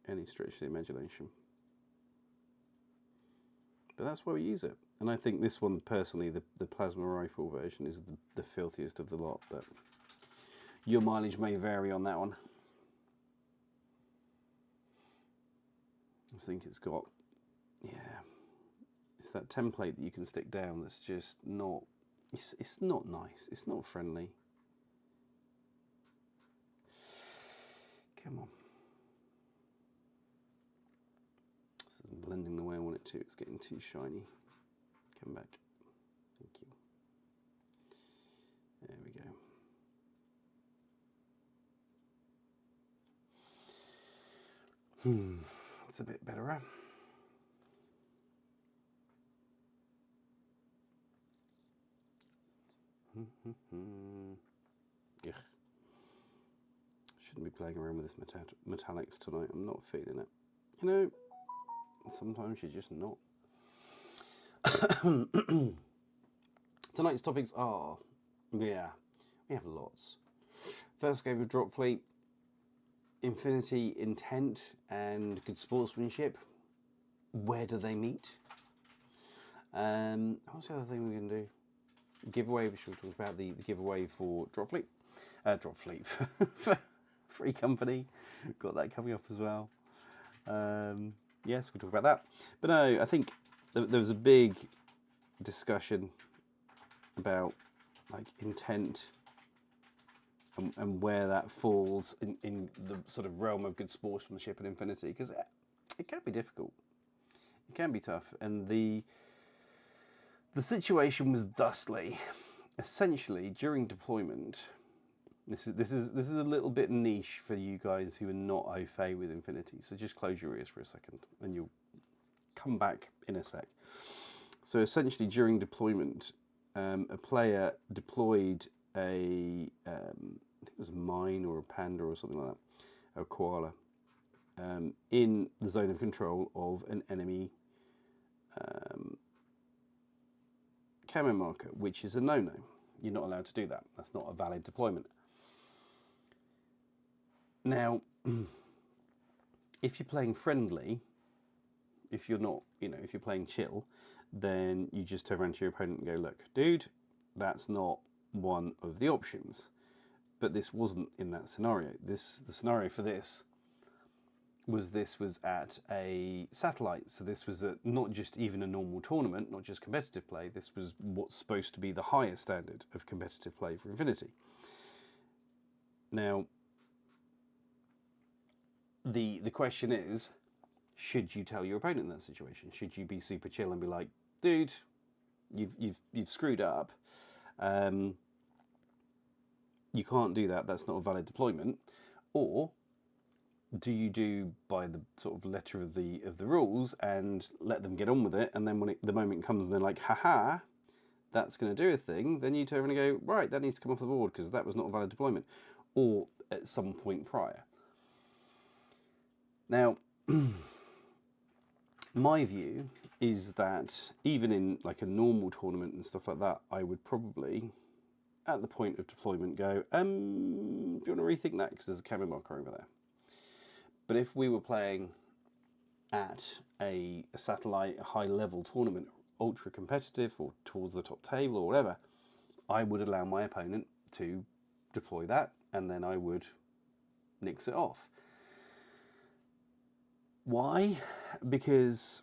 Any stretch of the imagination. But that's why we use it. And I think this one, personally, the plasma rifle version is the filthiest of the lot, but your mileage may vary on that one. I think it's got, yeah, it's that template that you can stick down that's just not, it's not nice, it's not friendly. Come on. This isn't blending the way I want it to, it's getting too shiny. Come back. Thank you. There we go. It's a bit better, huh? Ugh. Shouldn't be playing around with this metallics tonight. I'm not feeling it. You know, sometimes you're just not. Tonight's topics are, yeah, we have lots. First game of Dropfleet, Infinity Intent and Good Sportsmanship. Where do they meet? What's the other thing we're going to do? giveaway, which we'll talk about the giveaway for Dropfleet. Dropfleet for Free Company. Got that coming up as well. Yes, we'll talk about that. But no, I think there was a big discussion about like intent and where that falls in the sort of realm of good sportsmanship and Infinity, because it can be difficult. It can be tough, and the situation was thusly. Essentially, during deployment, this is a little bit niche for you guys who are not au fait with Infinity. So just close your ears for a second, and you'll come back in a sec. So essentially, during deployment, a player deployed I think it was a mine or a panda or something like that, a koala, in the zone of control of an enemy camo marker, which is a no-no. You're not allowed to do that. That's not a valid deployment. Now, if you're playing friendly, if you're not, if you're playing chill, then you just turn around to your opponent and go, look, dude, that's not one of the options. But this wasn't in that scenario. The scenario for this was at a satellite. So this was not just even a normal tournament, not just competitive play. This was what's supposed to be the highest standard of competitive play for Infinity. Now, the question is, should you tell your opponent in that situation? Should you be super chill and be like, dude, you've screwed up. You can't do that. That's not a valid deployment. Or do you do by the sort of letter of the rules and let them get on with it? And then when the moment comes and they're like, haha, that's going to do a thing, then you turn and go, right, that needs to come off the board because that was not a valid deployment. Or at some point prior. Now, my view is that even in like a normal tournament and stuff like that, I would probably, at the point of deployment, go, do you want to rethink that? Because there's a camo marker over there. But if we were playing at a satellite, a high-level tournament, ultra competitive or towards the top table or whatever, I would allow my opponent to deploy that, and then I would nix it off. Why? Because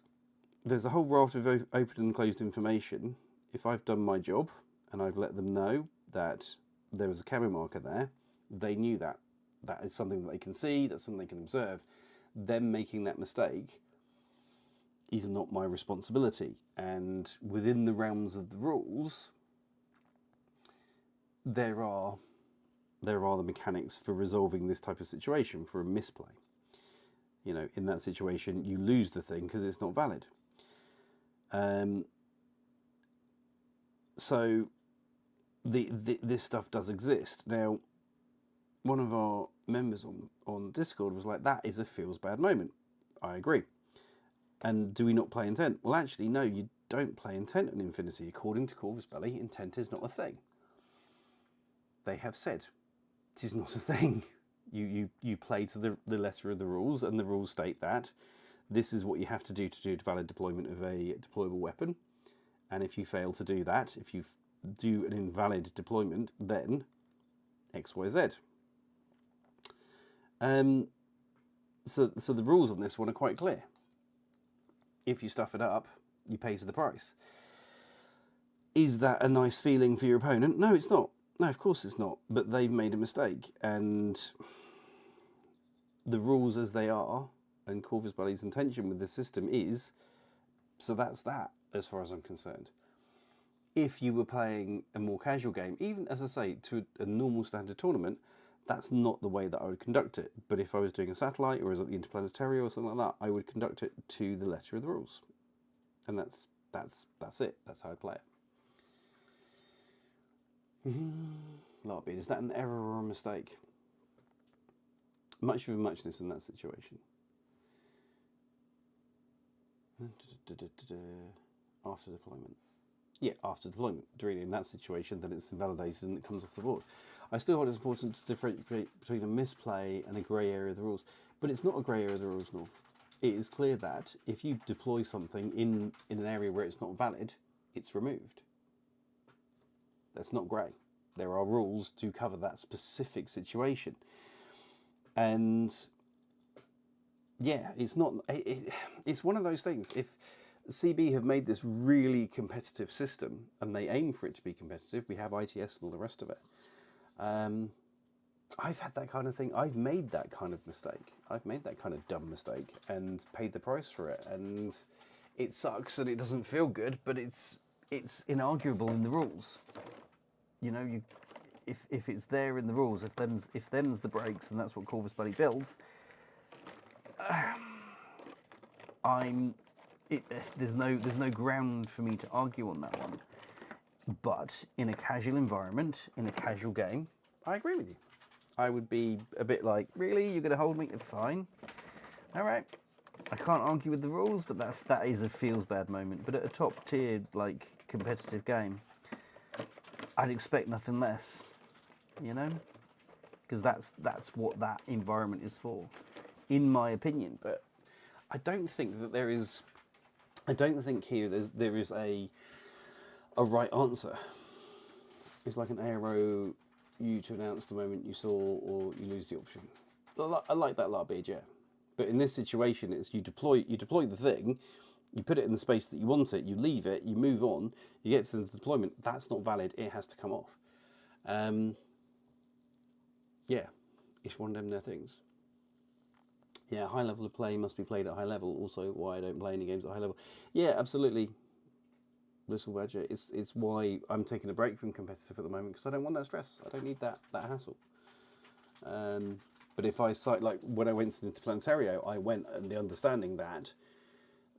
there's a whole raft of open and closed information. If I've done my job and I've let them know that there was a camo marker there, they knew that. That is something that they can see, that's something they can observe. Them making that mistake is not my responsibility. And within the realms of the rules, there are the mechanics for resolving this type of situation, for a misplay. In that situation, you lose the thing because it's not valid. So this stuff does exist. Now, one of our members on Discord was like, that is a feels bad moment. I agree. And do we not play intent? Well, actually, no, you don't play intent in Infinity. According to Corvus Belly, intent is not a thing. They have said it is not a thing. You play to the letter of the rules, and the rules state that this is what you have to do valid deployment of a deployable weapon. And if you fail to do that, if you do an invalid deployment, then X, Y, Z. So the rules on this one are quite clear. If you stuff it up, you pay to the price. Is that a nice feeling for your opponent? No, it's not. No, of course it's not. But they've made a mistake, and the rules as they are, and Corvus Belli's intention with this system is, so that's that, as far as I'm concerned. If you were playing a more casual game, even, as I say, to a normal standard tournament, that's not the way that I would conduct it. But if I was doing a satellite, or was at the Interplanetary or something like that, I would conduct it to the letter of the rules. And that's it. That's how I play it. Larkbeard, is that an error or a mistake? Much of a muchness in that situation. After deployment. Yeah, after deployment. Really, in that situation, then it's invalidated and it comes off the board. I still hold it's important to differentiate between a misplay and a grey area of the rules. But it's not a grey area of the rules, North. It is clear that if you deploy something in an area where it's not valid, it's removed. That's not grey. There are rules to cover that specific situation. And yeah, it's not. It's one of those things. If CB have made this really competitive system and they aim for it to be competitive, we have ITS and all the rest of it. I've had that kind of thing. I've made that kind of mistake. I've made that kind of dumb mistake and paid the price for it. And it sucks and it doesn't feel good, but it's inarguable in the rules. You know, if it's there in the rules, if them's the breaks and that's what Corvus Belli builds, there's no ground for me to argue on that one. But in a casual environment, in a casual game, I agree with you. I would be a bit like, really, you're going to hold me? Fine. All right. I can't argue with the rules, but that is a feels bad moment. But at a top tier, like, competitive game, I'd expect nothing less, you know? Because that's what that environment is for, in my opinion. But I don't think that there is, I don't think here there is a right answer. It's like an arrow you to announce the moment you saw, or you lose the option. I like that lot bit, yeah. But in this situation, it's you deploy the thing, you put it in the space that you want it, you leave it, you move on, you get to the deployment. That's not valid. It has to come off. Yeah, it's one of them there things. Yeah, high level of play must be played at high level. Also, why I don't play any games at high level. Yeah, absolutely. Little Badger, it's why I'm taking a break from competitive at the moment, because I don't want that stress. I don't need that hassle. But if I cite, like when I went into Planetario, I went and the understanding that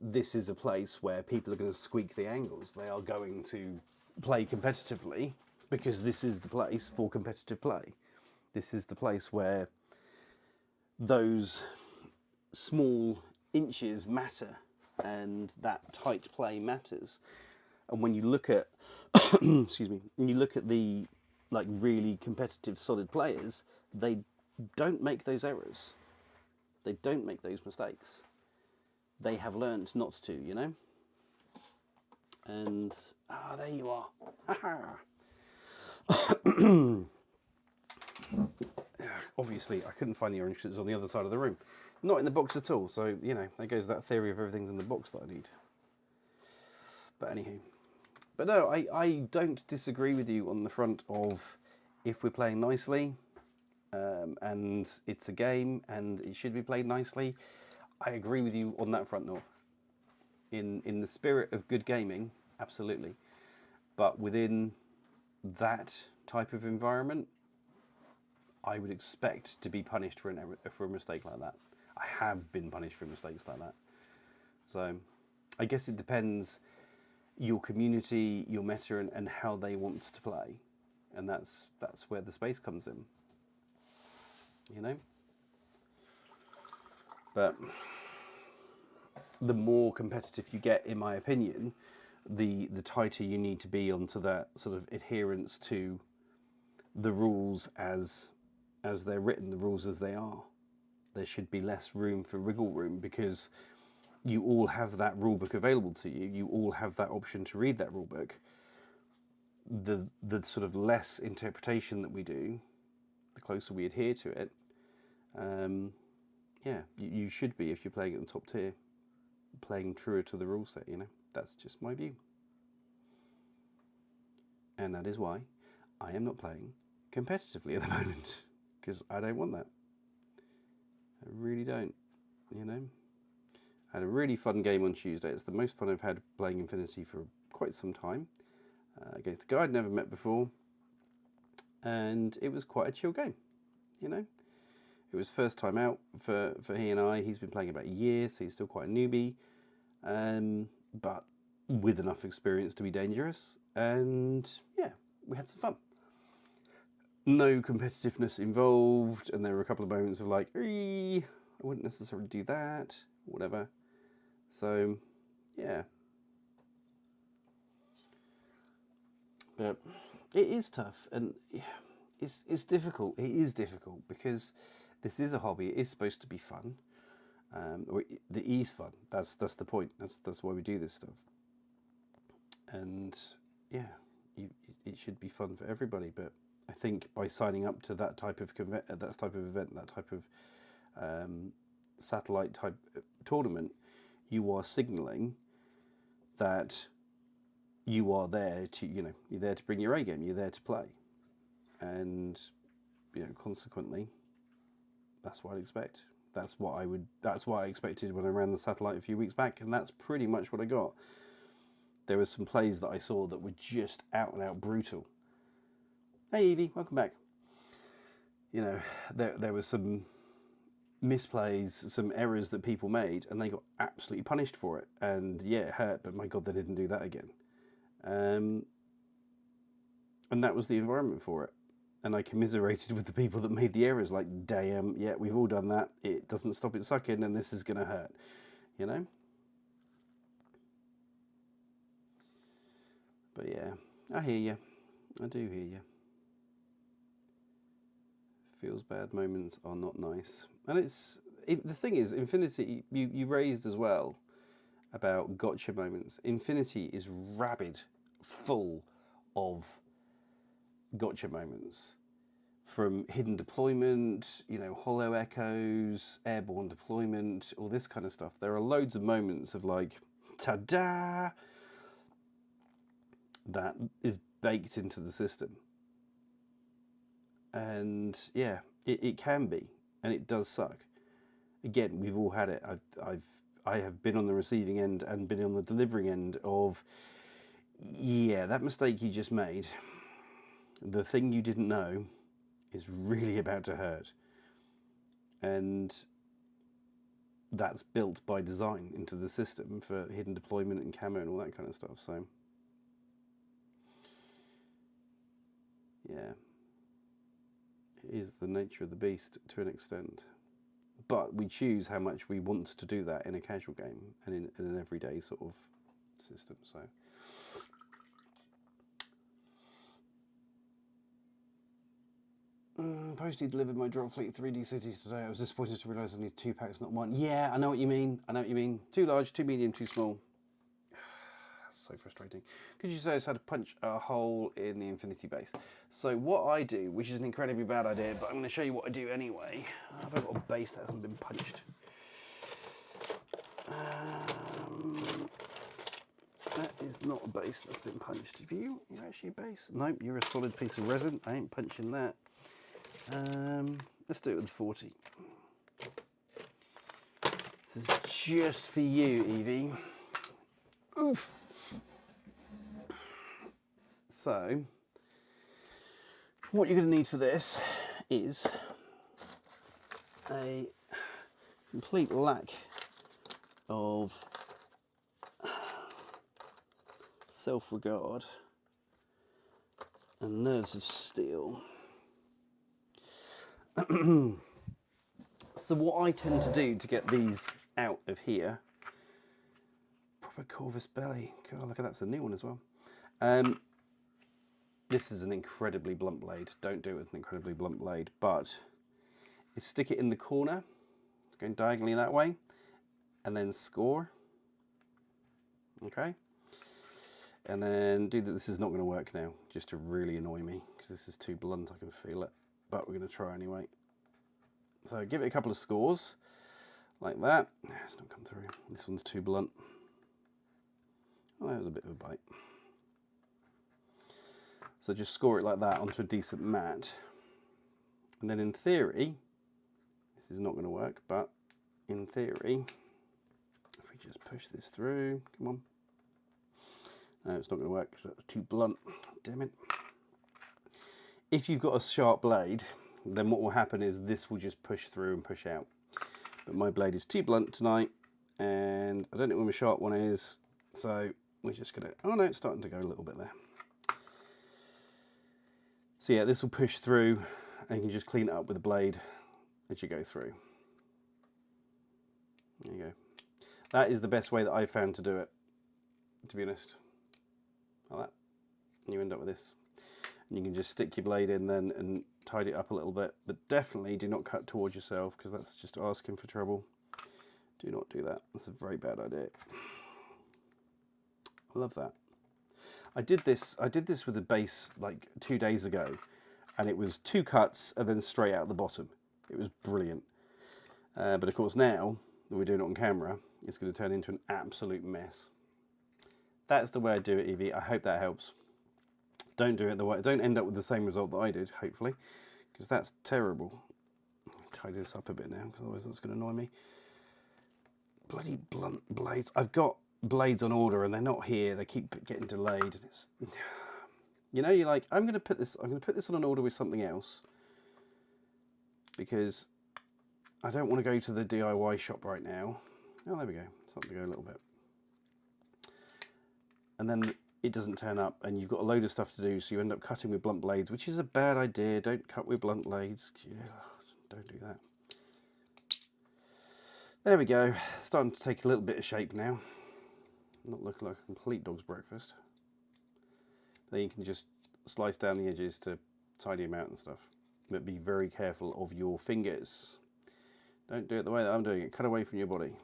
this is a place where people are going to squeak the angles. They are going to play competitively because this is the place for competitive play. This is the place where those small inches matter and that tight play matters. And when you look at, excuse me, when you look at the like really competitive solid players, they don't make those errors. They don't make those mistakes. They have learned not to, you know? And, there you are. Obviously, I couldn't find the orange because it was on the other side of the room. Not in the box at all, so, you know, there goes that theory of everything's in the box that I need. But anywho. But no, I don't disagree with you on the front of if we're playing nicely, and it's a game and it should be played nicely. I agree with you on that front, North. In the spirit of good gaming, absolutely. But within that type of environment, I would expect to be punished for a mistake like that. I have been punished for mistakes like that. So I guess it depends your community, your meta, and how they want to play. And that's where the space comes in. You know? But the more competitive you get, in my opinion, the tighter you need to be onto that sort of adherence to the rules as they're written, the rules as they are. There should be less room for wiggle room because you all have that rule book available to you. You all have that option to read that rule book. The sort of less interpretation that we do, the closer we adhere to it, yeah, you should be, if you're playing at the top tier, playing truer to the rule set, you know. That's just my view. And that is why I am not playing competitively at the moment, because I don't want that. I really don't, you know. I had a really fun game on Tuesday. It's the most fun I've had playing Infinity for quite some time, against a guy I'd never met before, and it was quite a chill game, you know. It was first time out for he and I. He's been playing about a year, so he's still quite a newbie, but with enough experience to be dangerous. And yeah, we had some fun. No competitiveness involved, and there were a couple of moments of like, I wouldn't necessarily do that, whatever. So, yeah. But it is tough, and it's difficult. It is difficult because this is a hobby. It is supposed to be fun, or it is fun. That's the point. That's why we do this stuff. And yeah, it should be fun for everybody. But I think by signing up to that type of event, that type of satellite type tournament, you are signalling that you are there to, you're there to bring your A game, you're there to play, and consequently, that's what I'd expect. That's what I expected when I ran the satellite a few weeks back, and that's pretty much what I got. There were some plays that I saw that were just out and out brutal. Hey Evie, welcome back. There were some misplays, some errors that people made, and they got absolutely punished for it. And yeah, it hurt, but my God, they didn't do that again. And that was the environment for it. And I commiserated with the people that made the errors, like, damn, yeah, we've all done that. It doesn't stop it sucking, and this is going to hurt, But yeah, I hear you. I do hear you. Feels bad moments are not nice. And the thing is, Infinity, you raised as well about gotcha moments. Infinity is rabid, full of gotcha moments. From hidden deployment, hollow echoes, airborne deployment, all this kind of stuff. There are loads of moments of like, ta-da! That is baked into the system. And yeah, it can be, and it does suck. Again, we've all had it. I have been on the receiving end and been on the delivering end of, yeah, that mistake you just made, the thing you didn't know is really about to hurt. And that's built by design into the system for hidden deployment and camo and all that kind of stuff. So yeah, it is the nature of the beast to an extent. But we choose how much we want to do that in a casual game and in an everyday sort of system. So Posty delivered my Dropfleet 3D cities today. I was disappointed to realise I need 2 packs, not 1. Yeah, I know what you mean. Too large, too medium, too small. That's so frustrating. Could you say I just had to punch a hole in the Infinity base? So what I do, which is an incredibly bad idea, but I'm going to show you what I do anyway. I've got a base that hasn't been punched. That is not a base that's been punched. You're actually a base? Nope, you're a solid piece of resin. I ain't punching that. Let's do it with 40. This is just for you, Evie. Oof. So, what you're going to need for this is a complete lack of self-regard and nerves of steel. So what I tend to do to get these out of here, proper Corvus belly. God, look at that's a new one as well. This is an incredibly blunt blade. Don't do it with an incredibly blunt blade, but you stick it in the corner, going diagonally that way, and then score. Okay. And then do that. This is not going to work now, just to really annoy me, because this is too blunt, I can feel it. But we're going to try anyway. So give it a couple of scores, like that. It's not come through. This one's too blunt. Oh, that was a bit of a bite. So just score it like that onto a decent mat. And then in theory, this is not going to work, but in theory, if we just push this through, come on. No, it's not going to work because that's too blunt. Damn it. If you've got a sharp blade, then what will happen is this will just push through and push out. But my blade is too blunt tonight, and I don't know where my sharp one is, so we're just going to... Oh no, it's starting to go a little bit there. So yeah, this will push through, and you can just clean it up with a blade as you go through. There you go. That is the best way that I've found to do it, to be honest. Like that. And you end up with this. And you can just stick your blade in then and tidy it up a little bit. But definitely do not cut towards yourself, because that's just asking for trouble. Do not do that. That's a very bad idea. I love that. I did this with a base like 2 days ago, and it was 2 cuts and then straight out the bottom. It was brilliant. But of course now that we're doing it on camera, it's going to turn into an absolute mess. That's the way I do it, Evie. I hope that helps. Don't do it the way. Don't end up with the same result that I did, hopefully, because that's terrible. Tidy this up a bit now, because otherwise that's going to annoy me. Bloody blunt blades. I've got blades on order and they're not here. They keep getting delayed. It's, you know, you're like, I'm going to put this on an order with something else because I don't want to go to the DIY shop right now. Oh, there we go. Starting to go a little bit. And then it doesn't turn up and you've got a load of stuff to do, so you end up cutting with blunt blades, which is a bad idea. Don't cut with blunt blades. Yeah, don't do that. There we go. Starting to take a little bit of shape now. Not looking like a complete dog's breakfast. Then you can just slice down the edges to tidy them out and stuff. But be very careful of your fingers. Don't do it the way that I'm doing it. Cut away from your body.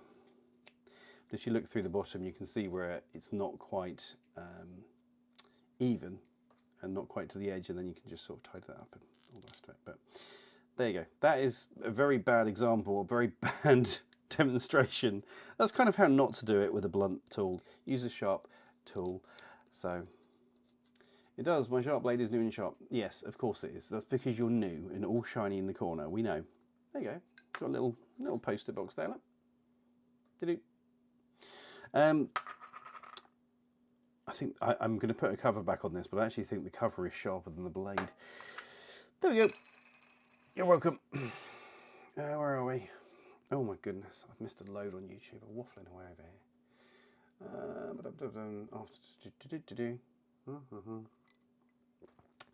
But if you look through the bottom, you can see where it's not quite even and not quite to the edge, and then you can just sort of tidy that up and all the rest of it. But there you go. That is a very bad example, a very bad demonstration. That's kind of how not to do it with a blunt tool. Use a sharp tool. So it does. My sharp blade is new and sharp. Yes, of course it is. That's because you're new and all shiny in the corner. We know. There you go. Got a little poster box there. Look. Did I think I'm going to put a cover back on this, but I actually think the cover is sharper than the blade. There we go. You're welcome. Where are we? Oh my goodness, I've missed a load on YouTube. I'm waffling away over here.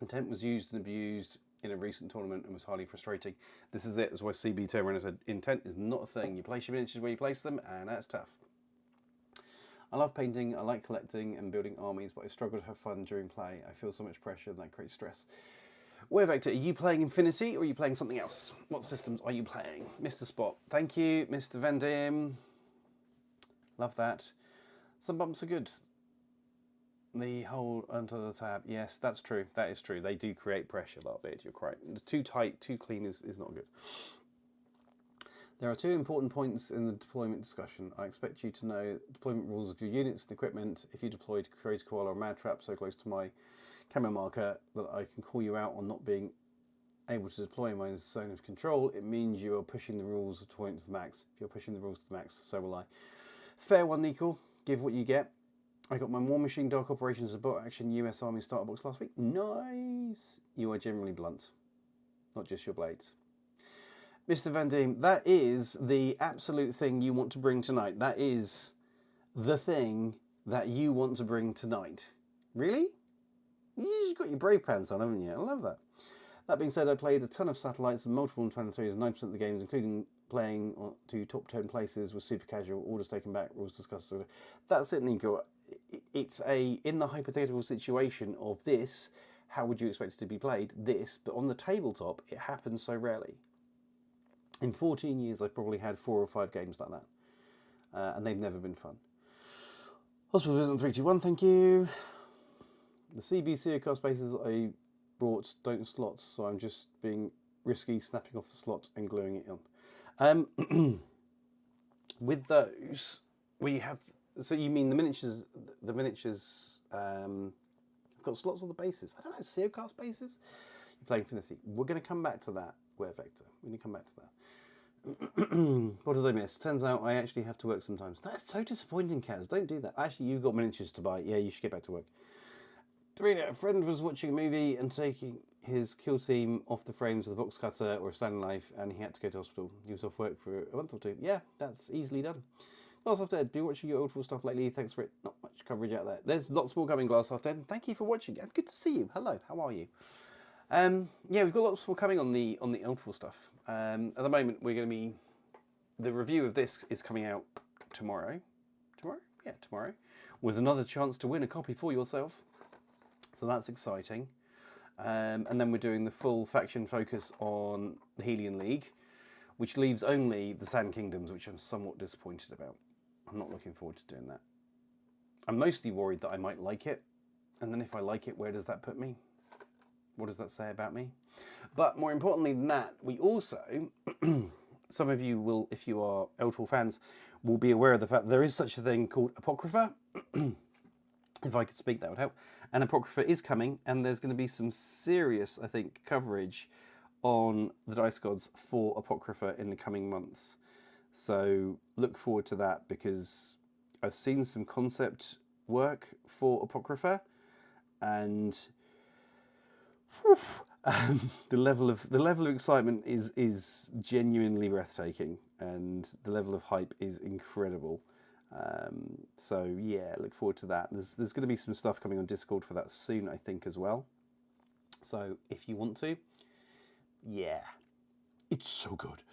Intent was used and abused in a recent tournament and was highly frustrating. This is it. That's why CB turned around and said, intent is not a thing. You place your miniatures where you place them, and that's tough. I love painting, I like collecting and building armies, but I struggle to have fun during play. I feel so much pressure and that creates stress. Vector, are you playing Infinity or are you playing something else? What systems are you playing? Mr. Spot, thank you. Mr. Van Dam, love that. Some bumps are good. The whole under the tab, yes, that's true. That is true. They do create pressure a little bit, you're correct. Too tight, too clean is not good. There are 2 important points in the deployment discussion. I expect you to know deployment rules of your units and equipment. If you deploy to Crazy Koala or Mad Trap so close to my camo marker that I can call you out on not being able to deploy in my zone of control, it means you are pushing the rules of deployment to the max. If you're pushing the rules to the max, so will I. Fair one, Nico. Give what you get. I got my War Machine Dark Operations Support Action US Army starter box last week. Nice. You are generally blunt, not just your blades. Mr. Van Diem, that is the absolute thing you want to bring tonight. That is the thing that you want to bring tonight. Really? You've got your brave pants on, haven't you? I love that. That being said, I played a ton of satellites and multiple planetarians, 9% of the games, including playing to top 10 places, was super casual, orders taken back, rules discussed. That's it, Nico. It's in the hypothetical situation of this, how would you expect it to be played? This, but on the tabletop, it happens so rarely. In 14 years, I've probably had 4 or 5 games like that. And they've never been fun. Hospital Visit 321, thank you. The CBC cost bases I brought don't slots, so I'm just being risky, snapping off the slot and gluing it on. With those, we have... So you mean the miniatures... have got slots on the bases. I don't know, Seocast bases? You're playing Infinity. We're going to come back to that, Vector. We're going to come back to that. What did I miss? Turns out I actually have to work sometimes. That's so disappointing, Kaz. Don't do that. Actually, you've got miniatures to buy. Yeah, you should get back to work. Dorina, a friend was watching a movie and taking his kill team off the frames with a box cutter or a standing knife, and he had to go to hospital. He was off work for a month or 2. Yeah, that's easily done. Glass Half Dead, been watching your old full stuff lately. Thanks for it. Not much coverage out there. There's lots more coming, Glass Half Dead. Thank you for watching. And good to see you. Hello, how are you? Yeah, we've got lots more coming on the Elful stuff. At the moment, we're going to be... The review of this is coming out tomorrow. Tomorrow? Yeah, tomorrow. With another chance to win a copy for yourself. So that's exciting. And then we're doing the full faction focus on the Helion League, which leaves only the Sand Kingdoms, which I'm somewhat disappointed about. I'm not looking forward to doing that. I'm mostly worried that I might like it, And then if I like it, where does that put me? What does that say about me? But more importantly than that, we also, some of you will, if you are Eldfall fans, will be aware of the fact there is such a thing called Apocrypha. If I could speak, that would help. And Apocrypha is coming, and there's going to be some serious, I think, coverage on the Dice Gods for Apocrypha in the coming months. So look forward to that, because I've seen some concept work for Apocrypha, and the level of excitement is genuinely breathtaking, and the level of hype is incredible. So yeah, look forward to that. There's going to be some stuff coming on Discord for that soon, I think, as well. So if you want to, yeah, it's so good.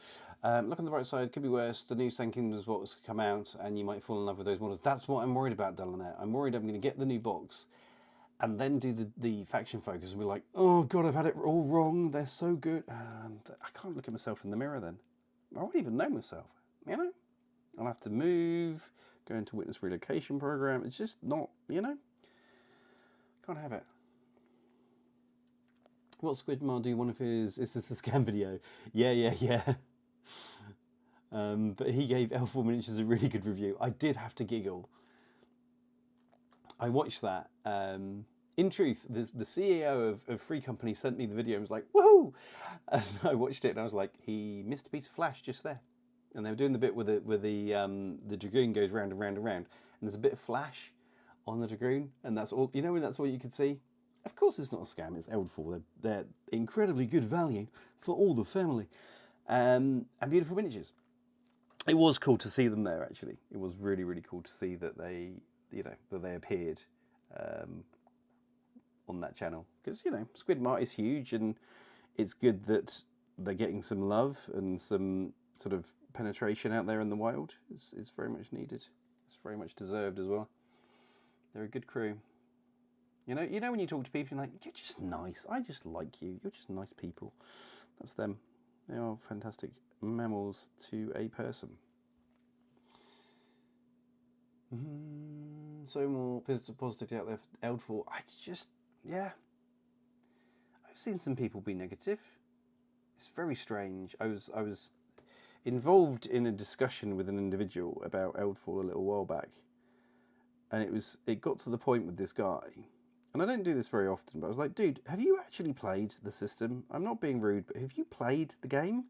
Look on the bright side, could be worse. The new Sand Kingdoms box come out, and you might fall in love with those models. That's what I'm worried about, Delanet. I'm worried I'm going to get the new box, and then do the faction focus and be like, oh god, I've had it all wrong. They're so good, and I can't look at myself in the mirror then. I won't even know myself, you know? I'll have to move, go into witness relocation program. It's just not, you know? Can't have it. What Squidmar do one of his, is this a scam video? Yeah. But he gave Elf4 Miniatures a really good review. I did have to giggle. I watched that. In truth, the CEO of Free Company sent me the video and was like, woohoo! And I watched it and I was like, he missed a piece of flash just there. And they were doing the bit where the Dragoon goes round and round and round. And there's a bit of flash on the Dragoon. And that's all, you know, when that's all you could see? Of course it's not a scam, it's Eldfall. They're incredibly good value for all the family. And beautiful miniatures. It was cool to see them there, actually. It was really, really cool to see that they, you know, that they appeared on that channel. Because, you know, Squidmart is huge, and it's good that they're getting some love and some sort of penetration out there in the wild. It's very much needed. It's very much deserved as well. They're a good crew. You know when you talk to people, you're like, you're just nice. I just like you. You're just nice people. That's them. They are fantastic mammals to a person. So more positivity out there for Eldfall. It's just, yeah. I've seen some people be negative. It's very strange. I was involved in a discussion with an individual about Eldfall a little while back, and it got to the point with this guy. And I don't do this very often, but I was like, dude, have you actually played the system? I'm not being rude, but have you played the game?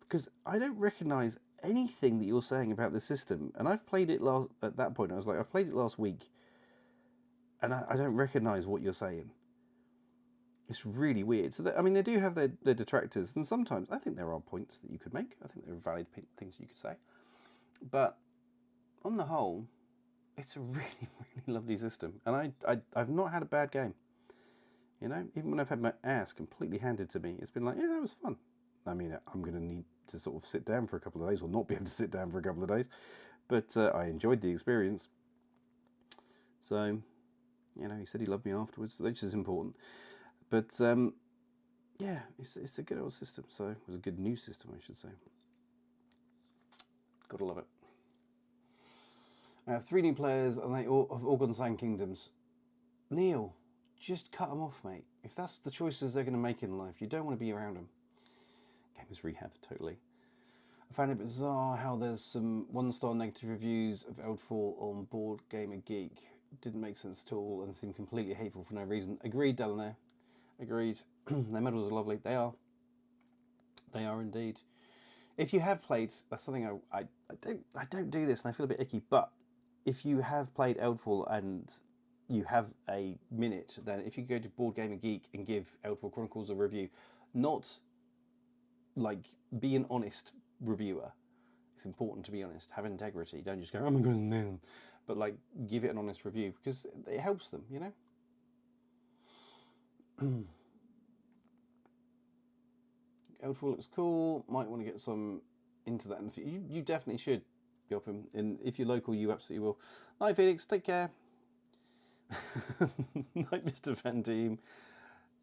Because I don't recognise anything that you're saying about the system. And I've played it at that point, I was like, I've played it last week, and I don't recognise what you're saying. It's really weird. So, I mean, they do have their detractors, and sometimes I think there are points that you could make. I think there are valid things you could say. But on the whole, it's a really, really lovely system. And I've not had a bad game. You know, even when I've had my ass completely handed to me, it's been like, yeah, that was fun. I mean, I'm going to need to sort of sit down for a couple of days, or not be able to sit down for a couple of days. But I enjoyed the experience. So, you know, he said he loved me afterwards, which is important. But, yeah, it's a good old system. So, it was a good new system, I should say. Gotta love it. I have 3 new players, and they all have all gone Sand Kingdoms. Neil, just cut them off, mate. If that's the choices they're going to make in life, you don't want to be around them. Gamers Rehab, totally. I found it bizarre how there's some 1-star negative reviews of Eldfall on Board Gamer Geek. Didn't make sense at all and seemed completely hateful for no reason. Agreed, Delaunay. Agreed. Their medals are lovely. They are. They are indeed. If you have played, that's something I don't do this and I feel a bit icky, but if you have played Eldfall and you have a minute, then if you go to Board Gamer Geek and give Eldfall Chronicles a review, not like be an honest reviewer. It's important to be honest. Have integrity. Don't just go, oh my god, man. But like, give it an honest review because it helps them, you know? Eldfall looks cool. Might want to get some into that in the future. You definitely should, Yoppim. And if you're local, you absolutely will. Night, Felix. Take care. Night, Mr. Van Team.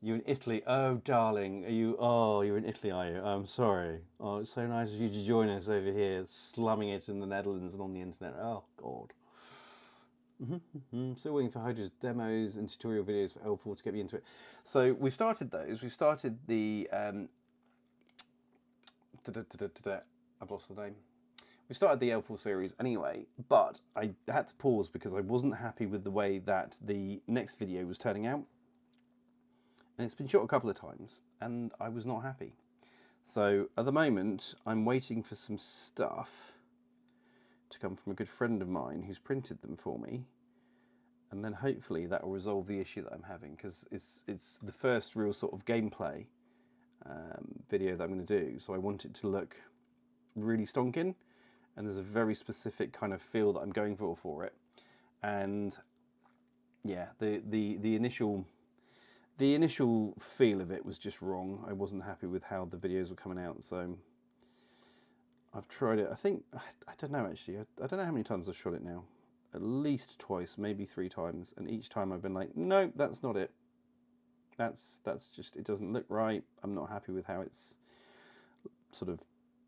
You're in Italy. Oh, darling. Are you? Oh, you're in Italy, are you? I'm sorry. Oh, it's so nice of you to join us over here, slumming it in the Netherlands and on the internet. Oh, God. Still waiting for Hydra's demos and tutorial videos for L4 to get me into it. So we've started those. We've started the I've lost the name. We started the L4 series anyway, but I had to pause because I wasn't happy with the way that the next video was turning out. And it's been shot a couple of times, and I was not happy. So at the moment, I'm waiting for some stuff to come from a good friend of mine who's printed them for me. And then hopefully that will resolve the issue that I'm having, because it's the first real sort of gameplay video that I'm going to do. So I want it to look really stonking. And there's a very specific kind of feel that I'm going for it. And yeah, the initial feel of it was just wrong. I wasn't happy with how the videos were coming out, so I've tried it. I think, I don't know actually, I don't know how many times I've shot it now. At least twice, maybe 3 times, and each time I've been like, no, that's not it. That's just, it doesn't look right. I'm not happy with how it's sort of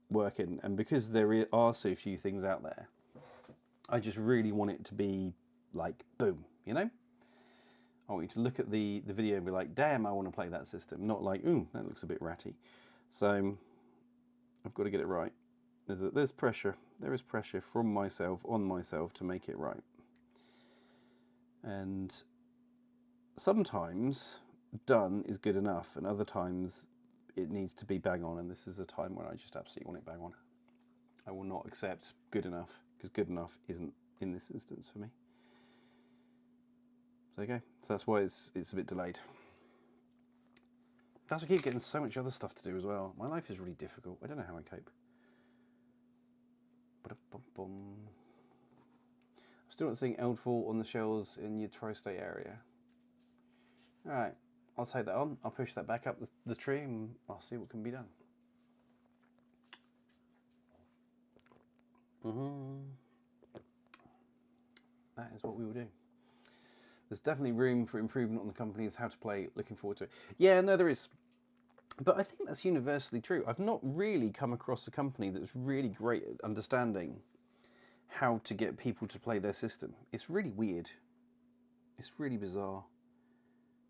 working, and because there are so few things out there, I just really want it to be like boom, you know. I want you to look at the video and be like, damn, I want to play that system, not like, ooh, that looks a bit ratty. So I've got to get it right. There's pressure, there is pressure from myself on myself to make it right. And sometimes done is good enough, and other times it needs to be bang on, and this is a time when I just absolutely want it bang on. I will not accept good enough, because good enough isn't in this instance for me. So okay, so that's why it's a bit delayed. That's why I keep getting so much other stuff to do as well. My life is really difficult. I don't know how I cope. I'm still not seeing L4 on the shelves in your tri-state area. All right. I'll take that on, I'll push that back up the tree, and I'll see what can be done. That is what we will do. There's definitely room for improvement on the company's how to play, looking forward to it. Yeah, no, there is. But I think that's universally true. I've not really come across a company that's really great at understanding how to get people to play their system. It's really weird. It's really bizarre.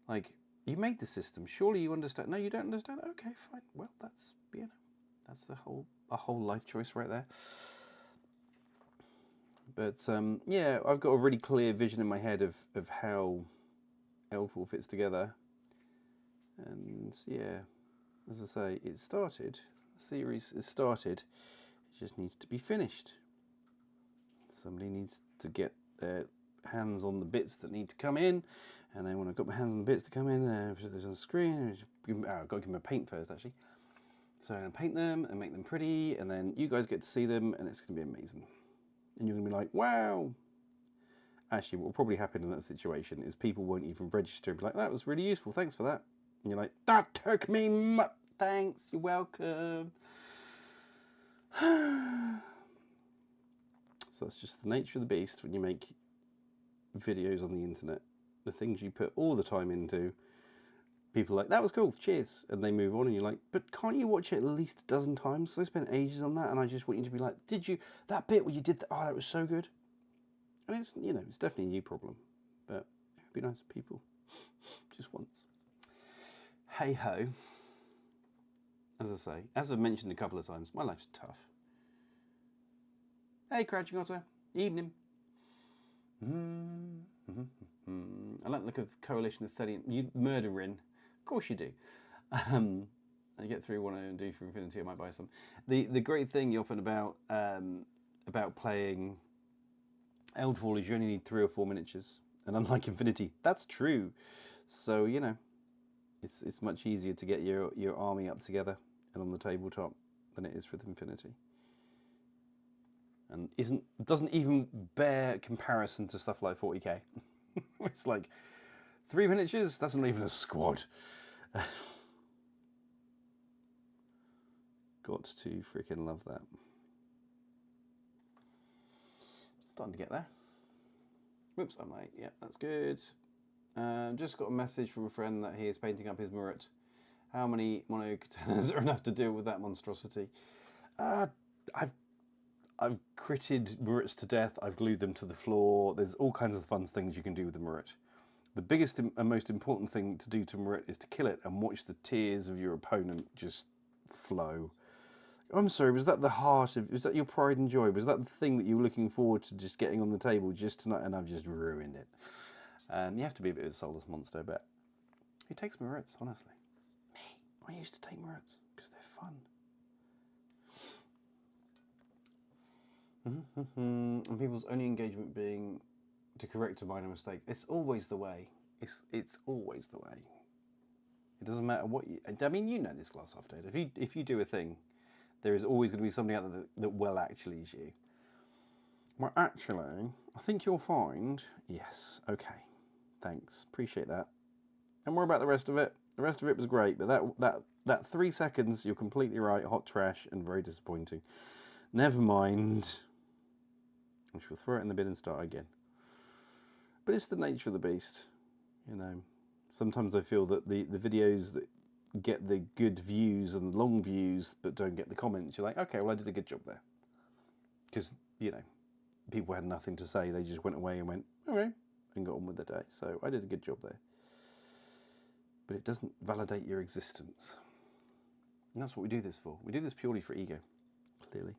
Like, you made the system. Surely you understand. No, you don't understand. Okay, fine. Well, that's, you know, that's a whole life choice right there. But yeah, I've got a really clear vision in my head of how L4 fits together. And yeah, as I say, it started. The series is started. It just needs to be finished. Somebody needs to get their hands on the bits that need to come in. And then when I've got my hands on the bits to come in, put those on the screen. I've got to give them a paint first, actually. So I'm going to paint them and make them pretty, and then you guys get to see them, and it's going to be amazing. And you're going to be like, wow. Actually, what will probably happen in that situation is people won't even register and be like, that was really useful, thanks for that. And you're like, that took me thanks, you're welcome. So that's just the nature of the beast when you make videos on the internet. The things you put all the time into, people are like, that was cool, cheers, and they move on, and you're like, but can't you watch it at least a dozen times? So I spent ages on that, and I just want you to be like, did you, that bit where you did that, oh, that was so good. And it's, you know, it's definitely a you problem, but it would be nice for people, just once. Hey ho. As I say, as I've mentioned a couple of times, my life's tough. Hey, Crouching Otter, evening. I like the look of Coalition of 30. You murdering. Of course you do. I get through one I do for Infinity, I might buy some. The great thing, Yoppen, about playing Eldfall is you only need 3 or 4 miniatures. And unlike Infinity, that's true. So, you know, it's much easier to get your army up together and on the tabletop than it is with Infinity. And doesn't even bear comparison to stuff like 40k. It's like 3 miniatures, that's not even a squad. Got to freaking love that. Starting to get there. Whoops, I'm late. Yeah, that's good. Just got a message from a friend that he is painting up his Murat. How many mono katanas are enough to deal with that monstrosity? I've critted murrets to death. I've glued them to the floor. There's all kinds of fun things you can do with the murret. The biggest and most important thing to do to murret is to kill it and watch the tears of your opponent just flow. I'm sorry, was that the heart of, was that your pride and joy? Was that the thing that you were looking forward to just getting on the table just tonight? And I've just ruined it. You have to be a bit of a soulless monster, but who takes murrets, honestly? Me. I used to take murrets because they're fun. And people's only engagement being to correct a minor mistake. It's always the way. It's always the way. It doesn't matter what you... I mean, you know this, glass half dead. If you do a thing, there is always going to be somebody out there that will actually is you. Well, actually, I think you'll find... Yes, okay. Thanks. Appreciate that. Don't worry about the rest of it. The rest of it was great, but that 3 seconds, you're completely right. Hot trash and very disappointing. Never mind. I shall throw it in the bin and start again. But it's the nature of the beast, you know. Sometimes I feel that the videos that get the good views and long views but don't get the comments, you're like, okay, well, I did a good job there. Because, you know, people had nothing to say. They just went away and went, okay, and got on with the day. So I did a good job there. But it doesn't validate your existence. And that's what we do this for. We do this purely for ego, clearly.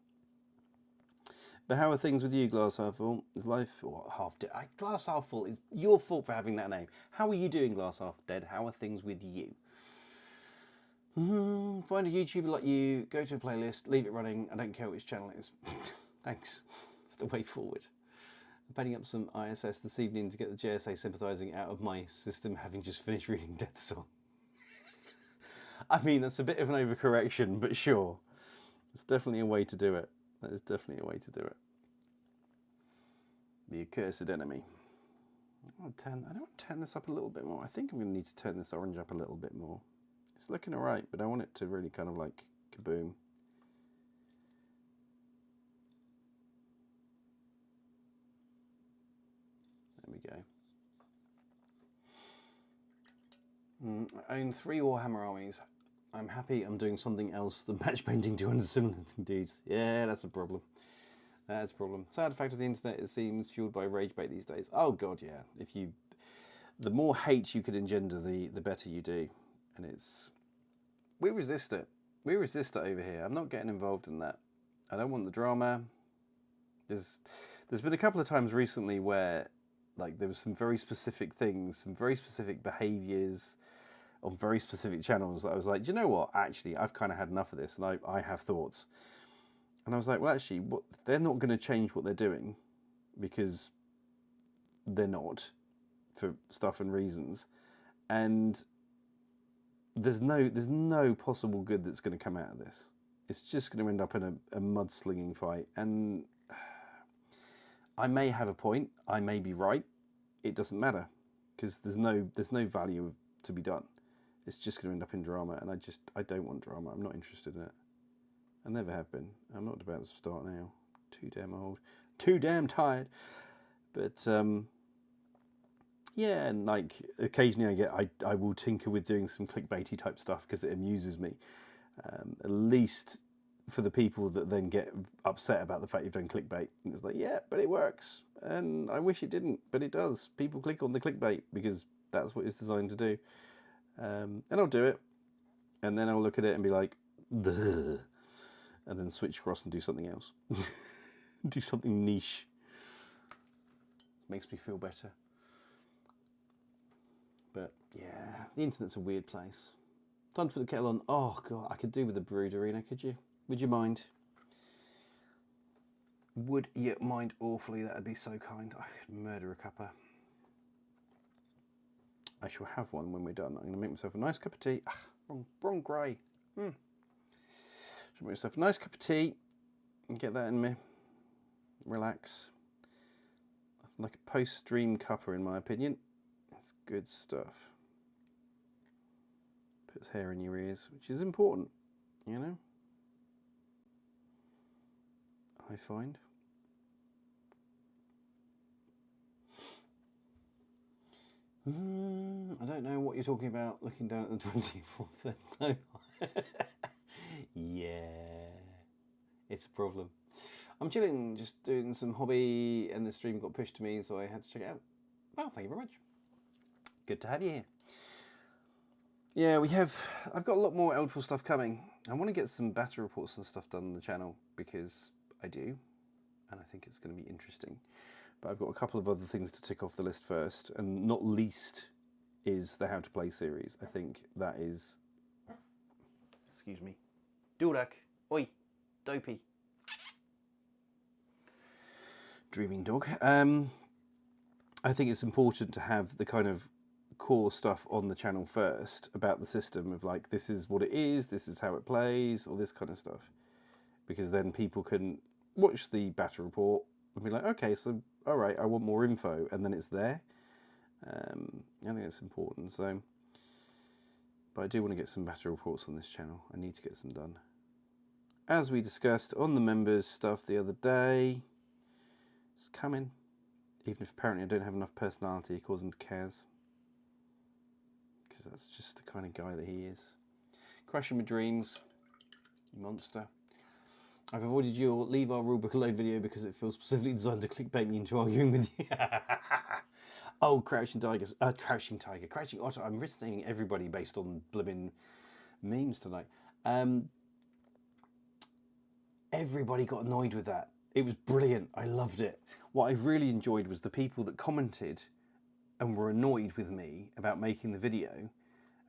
But how are things with you, Glass Half Full? Is life... Or half dead? Glass Half Full is your fault for having that name. How are you doing, Glass Half Dead? How are things with you? Find a YouTuber like you, go to a playlist, leave it running. I don't care which channel it is. Thanks. It's the way forward. I'm painting up some ISS this evening to get the JSA sympathising out of my system, having just finished reading Death Song. I mean, that's a bit of an overcorrection, but sure. It's definitely a way to do it. That is definitely a way to do it. The accursed enemy. I want to turn this up a little bit more. I think I'm going to need to turn this orange up a little bit more. It's looking alright, but I want it to really kind of like kaboom. There we go. I own 3 Warhammer armies. I'm happy I'm doing something else than match painting 200 similar dudes. Yeah, that's a problem. That's a problem. Sad fact of the internet, it seems fueled by rage bait these days. Oh god, yeah. The more hate you could engender, the better you do. And it's... We resist it. We resist it over here. I'm not getting involved in that. I don't want the drama. There's been a couple of times recently where like there was some very specific things, some very specific behaviours on very specific channels that I was like, do you know what? Actually, I've kind of had enough of this, and I have thoughts. And I was like, well, actually, they're not going to change what they're doing because they're not, for stuff and reasons. And there's no possible good that's going to come out of this. It's just going to end up in a mudslinging fight. And I may have a point. I may be right. It doesn't matter because there's no value to be done. It's just going to end up in drama, and I don't want drama. I'm not interested in it. I never have been. I'm not about to start now. Too damn old. Too damn tired. But yeah, and like occasionally I will tinker with doing some clickbaity type stuff because it amuses me. At least for the people that then get upset about the fact you've done clickbait. And it's like, yeah, but it works. And I wish it didn't, but it does. People click on the clickbait because that's what it's designed to do. And I'll do it. And then I'll look at it and be like, bleh, and then switch across and do something else. Do something niche. Makes me feel better. But yeah, the internet's a weird place. Time to put the kettle on. Oh god, I could do with a brood arena, could you? Would you mind? Would you mind awfully? That'd be so kind. I could murder a cuppa. I shall have one when we're done. I'm going to make myself a nice cup of tea. Wrong grey. Should make myself a nice cup of tea and get that in me. Relax. Like a post-stream cuppa, in my opinion. That's good stuff. Puts hair in your ears, which is important, you know. I find. I don't know what you're talking about looking down at the 24th. No. Yeah, it's a problem. I'm chilling, just doing some hobby, and the stream got pushed to me, so I had to check it out. Well, thank you very much. Good to have you here. Yeah, I've got a lot more Eldful stuff coming. I want to get some battle reports and stuff done on the channel, because I do, and I think it's going to be interesting. But I've got a couple of other things to tick off the list first, and not least is the How to Play series. I think that is... Excuse me. Dildak. Oi. Dopey. Dreaming dog. I think it's important to have the kind of core stuff on the channel first about the system of like, this is what it is, this is how it plays, all this kind of stuff. Because then people can watch the battle report and be like, okay, so all right, I want more info, and then it's there. I think it's important. So, but I do want to get some battle reports on this channel. I need to get some done. As we discussed on the members stuff the other day, it's coming. Even if apparently I don't have enough personality according to Kaz. Because that's just the kind of guy that he is. Crushing my dreams, you monster. I've avoided your leave our rulebook alone video because it feels specifically designed to clickbait me into arguing with you. Oh, Crouching Tiger, Crouching Otter. I'm risk naming everybody based on blimming memes tonight. Everybody got annoyed with that. It was brilliant. I loved it. What I really enjoyed was the people that commented and were annoyed with me about making the video.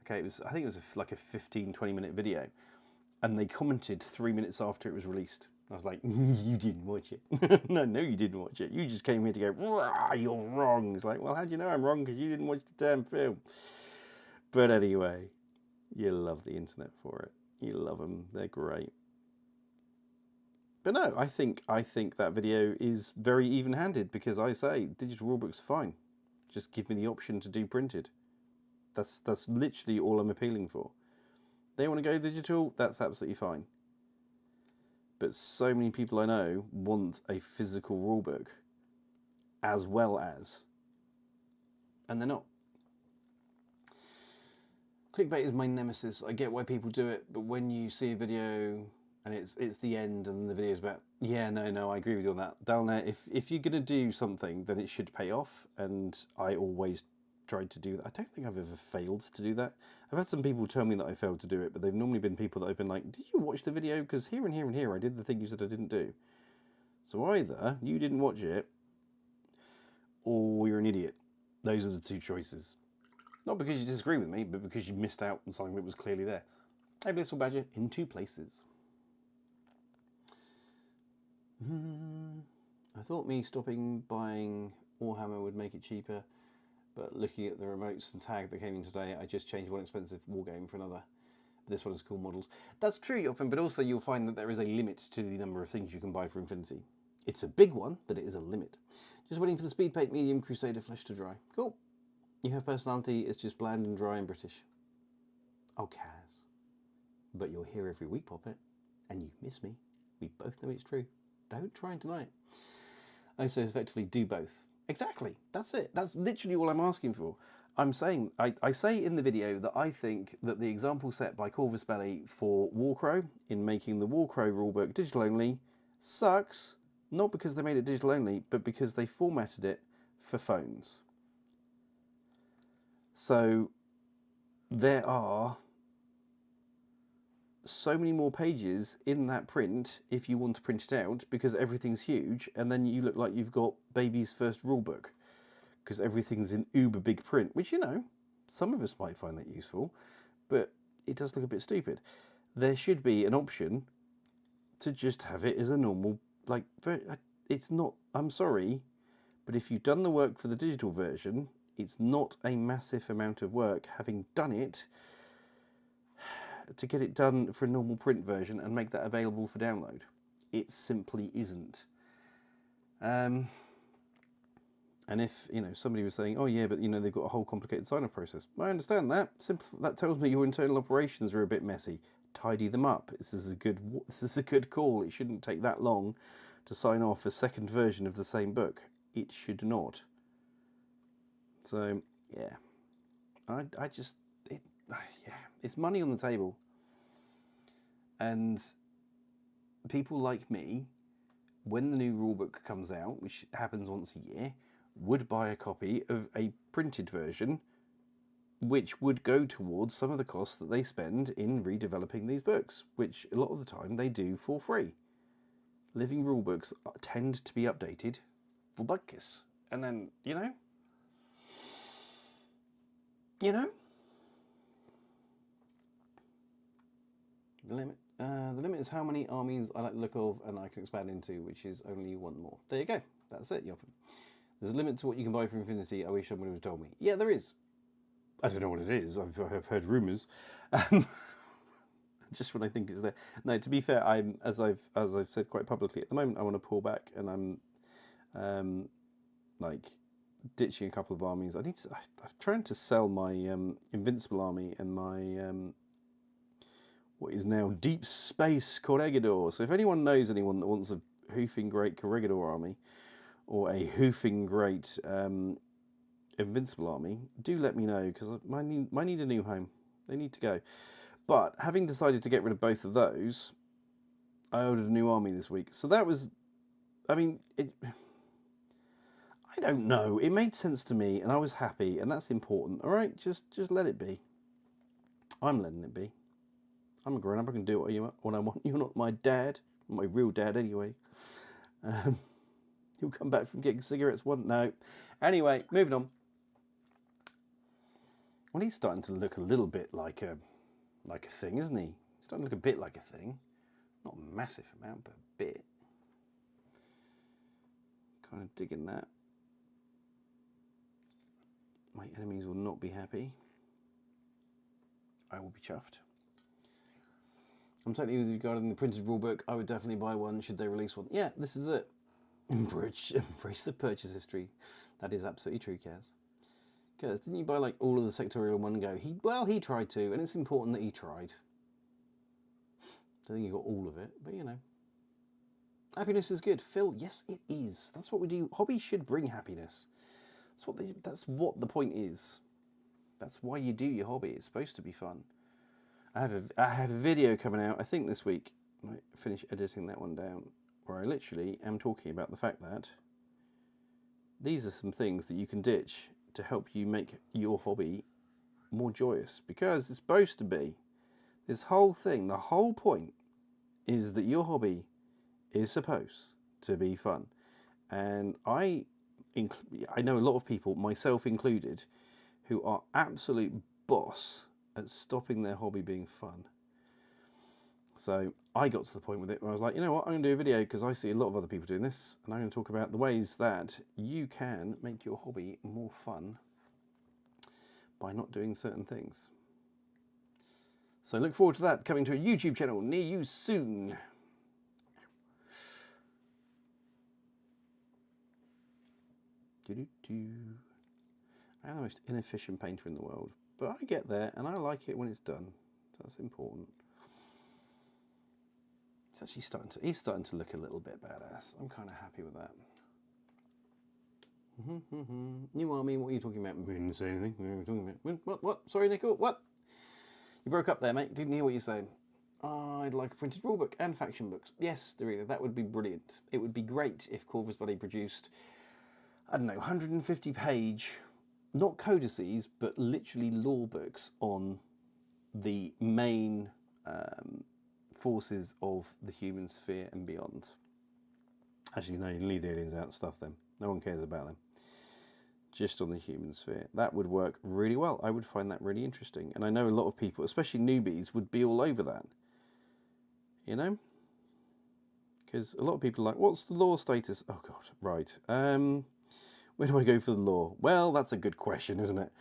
Okay, I think it was like a 15-20 minute video, and they commented 3 minutes after it was released. I was like, you didn't watch it. No, you didn't watch it. You just came here to go, you're wrong. It's like, well, how do you know I'm wrong? Because you didn't watch the damn film. But anyway, you love the internet for it. You love them. They're great. But no, I think that video is very even-handed, because I say digital rulebook's fine. Just give me the option to do printed. That's literally all I'm appealing for. They want to go digital, that's absolutely fine. But so many people I know want a physical rulebook as well as, and they're not. Clickbait is my nemesis. I get why people do it, but when you see a video and it's the end and the video's about, yeah, no, I agree with you on that. Dalner, if you're going to do something, then it should pay off, and I always tried to do that. I don't think I've ever failed to do that. I've had some people tell me that I failed to do it, but they've normally been people that have been like, did you watch the video? Because here and here and here I did the thing you said I didn't do. So either you didn't watch it, or you're an idiot. Those are the two choices. Not because you disagree with me, but because you missed out on something that was clearly there. Hey, Blissful Badger, in two places. I thought me stopping buying Warhammer would make it cheaper, but looking at the remotes and tag that came in today, I just changed one expensive wargame for another. This one is cool models. That's true, Joppen, but also you'll find that there is a limit to the number of things you can buy for Infinity. It's a big one, but it is a limit. Just waiting for the Speed Paint Medium Crusader flesh to dry. Cool. You have personality, it's just bland and dry and British. Oh, Kaz. But you're here every week, Poppet, and you miss me. We both know it's true. Don't try and deny it. I so effectively do both. Exactly. That's it. That's literally all I'm asking for. I'm saying, I say in the video that I think that the example set by Corvus Belli for Warcrow in making the Warcrow rulebook digital only sucks, not because they made it digital only, but because they formatted it for phones. So there are so many more pages in that print if you want to print it out, because everything's huge, and then you look like you've got baby's first rulebook because everything's in uber big print, which, you know, some of us might find that useful, but it does look a bit stupid. There should be an option to just have it as a normal, like, it's not, I'm sorry, but if you've done the work for the digital version, it's not a massive amount of work, having done it, to get it done for a normal print version and make that available for download. It simply isn't. And if, you know, somebody was saying, oh yeah, but, you know, they've got a whole complicated sign-off process. I understand that. That tells me your internal operations are a bit messy. Tidy them up. This is a good call. It shouldn't take that long to sign off a second version of the same book. It should not. So, yeah. Yeah, it's money on the table. And people like me when the new rulebook comes out, which happens once a year, would buy a copy of a printed version, which would go towards some of the costs that they spend in redeveloping these books, which a lot of the time they do for free. Living rulebooks tend to be updated for bugkiss. And then, you know, the limit is how many armies I like the look of and I can expand into, which is only one more. There you go. That's it, Yoffin. There's a limit to what you can buy for Infinity. I wish somebody would have told me. Yeah, there is. I don't know what it is. I've heard rumours. Just when I think it's there. No, to be fair, as I've said quite publicly at the moment, I want to pull back, and I'm like ditching a couple of armies. I'm trying to sell my Invincible army and my what is now Deep Space Corregidor. So if anyone knows anyone that wants a hoofing great Corregidor army or a hoofing great Invincible army, do let me know, because I need a new home. They need to go. But having decided to get rid of both of those, I ordered a new army this week. So that was, I mean, I don't know. It made sense to me, and I was happy, and that's important. All right, just let it be. I'm letting it be. I'm a grown-up. I can do what I want. You're not my dad, my real dad, anyway. He'll come back from getting cigarettes one. No. Anyway, moving on. Well, he's starting to look a little bit like a thing, isn't he? He's starting to look a bit like a thing. Not a massive amount, but a bit. Kind of digging that. My enemies will not be happy. I will be chuffed. I'm totally with you regarding the printed rulebook. I would definitely buy one should they release one. Yeah, this is it. Embrace the purchase history. That is absolutely true, Kaz. Kaz, didn't you buy like all of the sectorial in one go? He tried to, and it's important that he tried. Don't think he got all of it, but you know. Happiness is good. Phil, yes it is. That's what we do. Hobbies should bring happiness. That's what the point is. That's why you do your hobby. It's supposed to be fun. I have a video coming out, I think this week. I might finish editing that one down, where I literally am talking about the fact that these are some things that you can ditch to help you make your hobby more joyous, because it's supposed to be. This whole thing, the whole point is that your hobby is supposed to be fun. And I know a lot of people, myself included, who are absolute boss at stopping their hobby being fun. So I got to the point with it where I was like, you know what, I'm going to do a video because I see a lot of other people doing this, and I'm going to talk about the ways that you can make your hobby more fun by not doing certain things. So look forward to that coming to a YouTube channel near you soon. I am the most inefficient painter in the world, but I get there and I like it when it's done. That's important. It's actually he's starting to look a little bit badass. I'm kind of happy with that. New army, what are you talking about? We didn't say anything. What are you talking about? What? Sorry, Nico, what? You broke up there, mate. Didn't hear what you're saying. I'd like a printed rulebook and faction books. Yes, Dorina, that would be brilliant. It would be great if Corvus Buddy produced, I don't know, 150 page, not codices, but literally lore books on the main forces of the human sphere and beyond. Actually, no, you leave the aliens out, stuff them. No one cares about them. Just on the human sphere. That would work really well. I would find that really interesting. And I know a lot of people, especially newbies, would be all over that. You know? Because a lot of people are like, what's the lore status? Oh, God, right. Where do I go for the lore? Well, that's a good question, isn't it?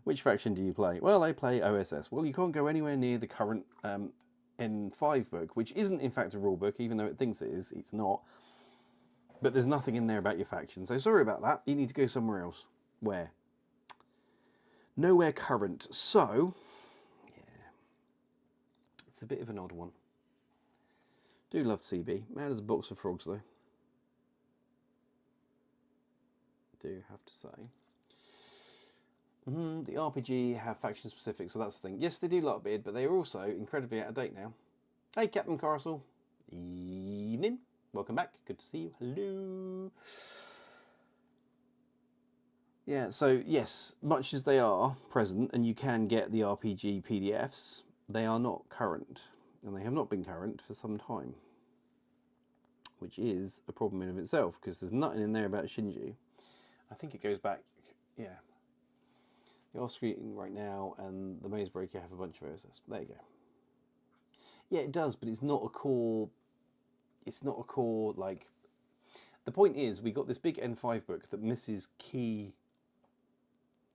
Which faction do you play? Well, I play OSS. Well, you can't go anywhere near the current N5 book, which isn't in fact a rule book, even though it thinks it is. It's not. But there's nothing in there about your faction. So sorry about that. You need to go somewhere else. Where? Nowhere current. So, yeah. It's a bit of an odd one. Do love CB. Mad as a box of frogs, though. Do have to say. The RPG have faction specific, so that's the thing. Yes, they do like beard, but they are also incredibly out of date now. Hey, Captain Castle. Evening. welcome back. Good to see you. Hello. Yeah, so yes, much as they are present and you can get the RPG PDFs, they are not current, and they have not been current for some time, which is a problem in of itself because there's nothing in there about Shinji. I think it goes back, yeah. The off-screen right now and the Maze Breaker have a bunch of OSS. There you go. Yeah, it does, but it's not a core. It's not a core, like. The point is, we got this big N5 book that misses key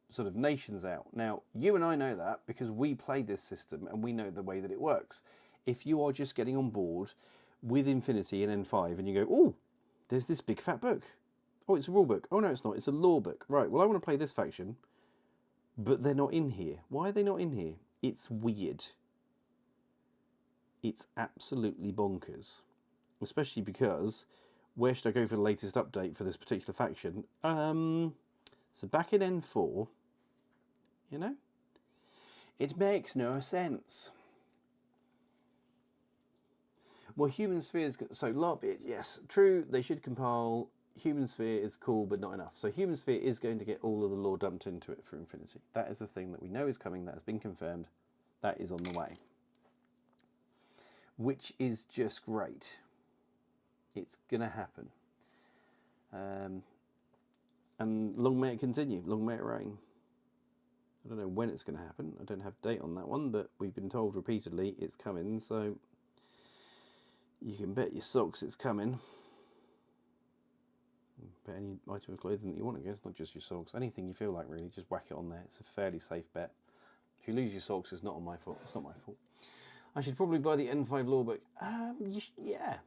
sort of nations out. Now, you and I know that because we play this system and we know the way that it works. If you are just getting on board with Infinity and N5 and you go, oh, there's this big fat book. Oh, it's a rule book. Oh, no, it's not. It's a lore book. Right, well, I want to play this faction. But they're not in here. Why are they not in here? It's weird. It's absolutely bonkers. Especially because, where should I go for the latest update for this particular faction? So back in N4, you know, it makes no sense. Well, Human Spheres, so Larkbeard, yes, true, they should compile. Human Sphere is cool, but not enough. So Human Sphere is going to get all of the lore dumped into it for Infinity. That is the thing that we know is coming. That has been confirmed. That is on the way. Which is just great. It's going to happen. And long may it continue. Long may it rain. I don't know when it's going to happen. I don't have a date on that one, but we've been told repeatedly it's coming. So you can bet your socks it's coming. Bet any item of clothing that you want, I guess, not just your socks. Anything you feel like, really, just whack it on there. It's a fairly safe bet. If you lose your socks, it's not on my fault. It's not my fault. I should probably buy the N5 lore book. Yeah.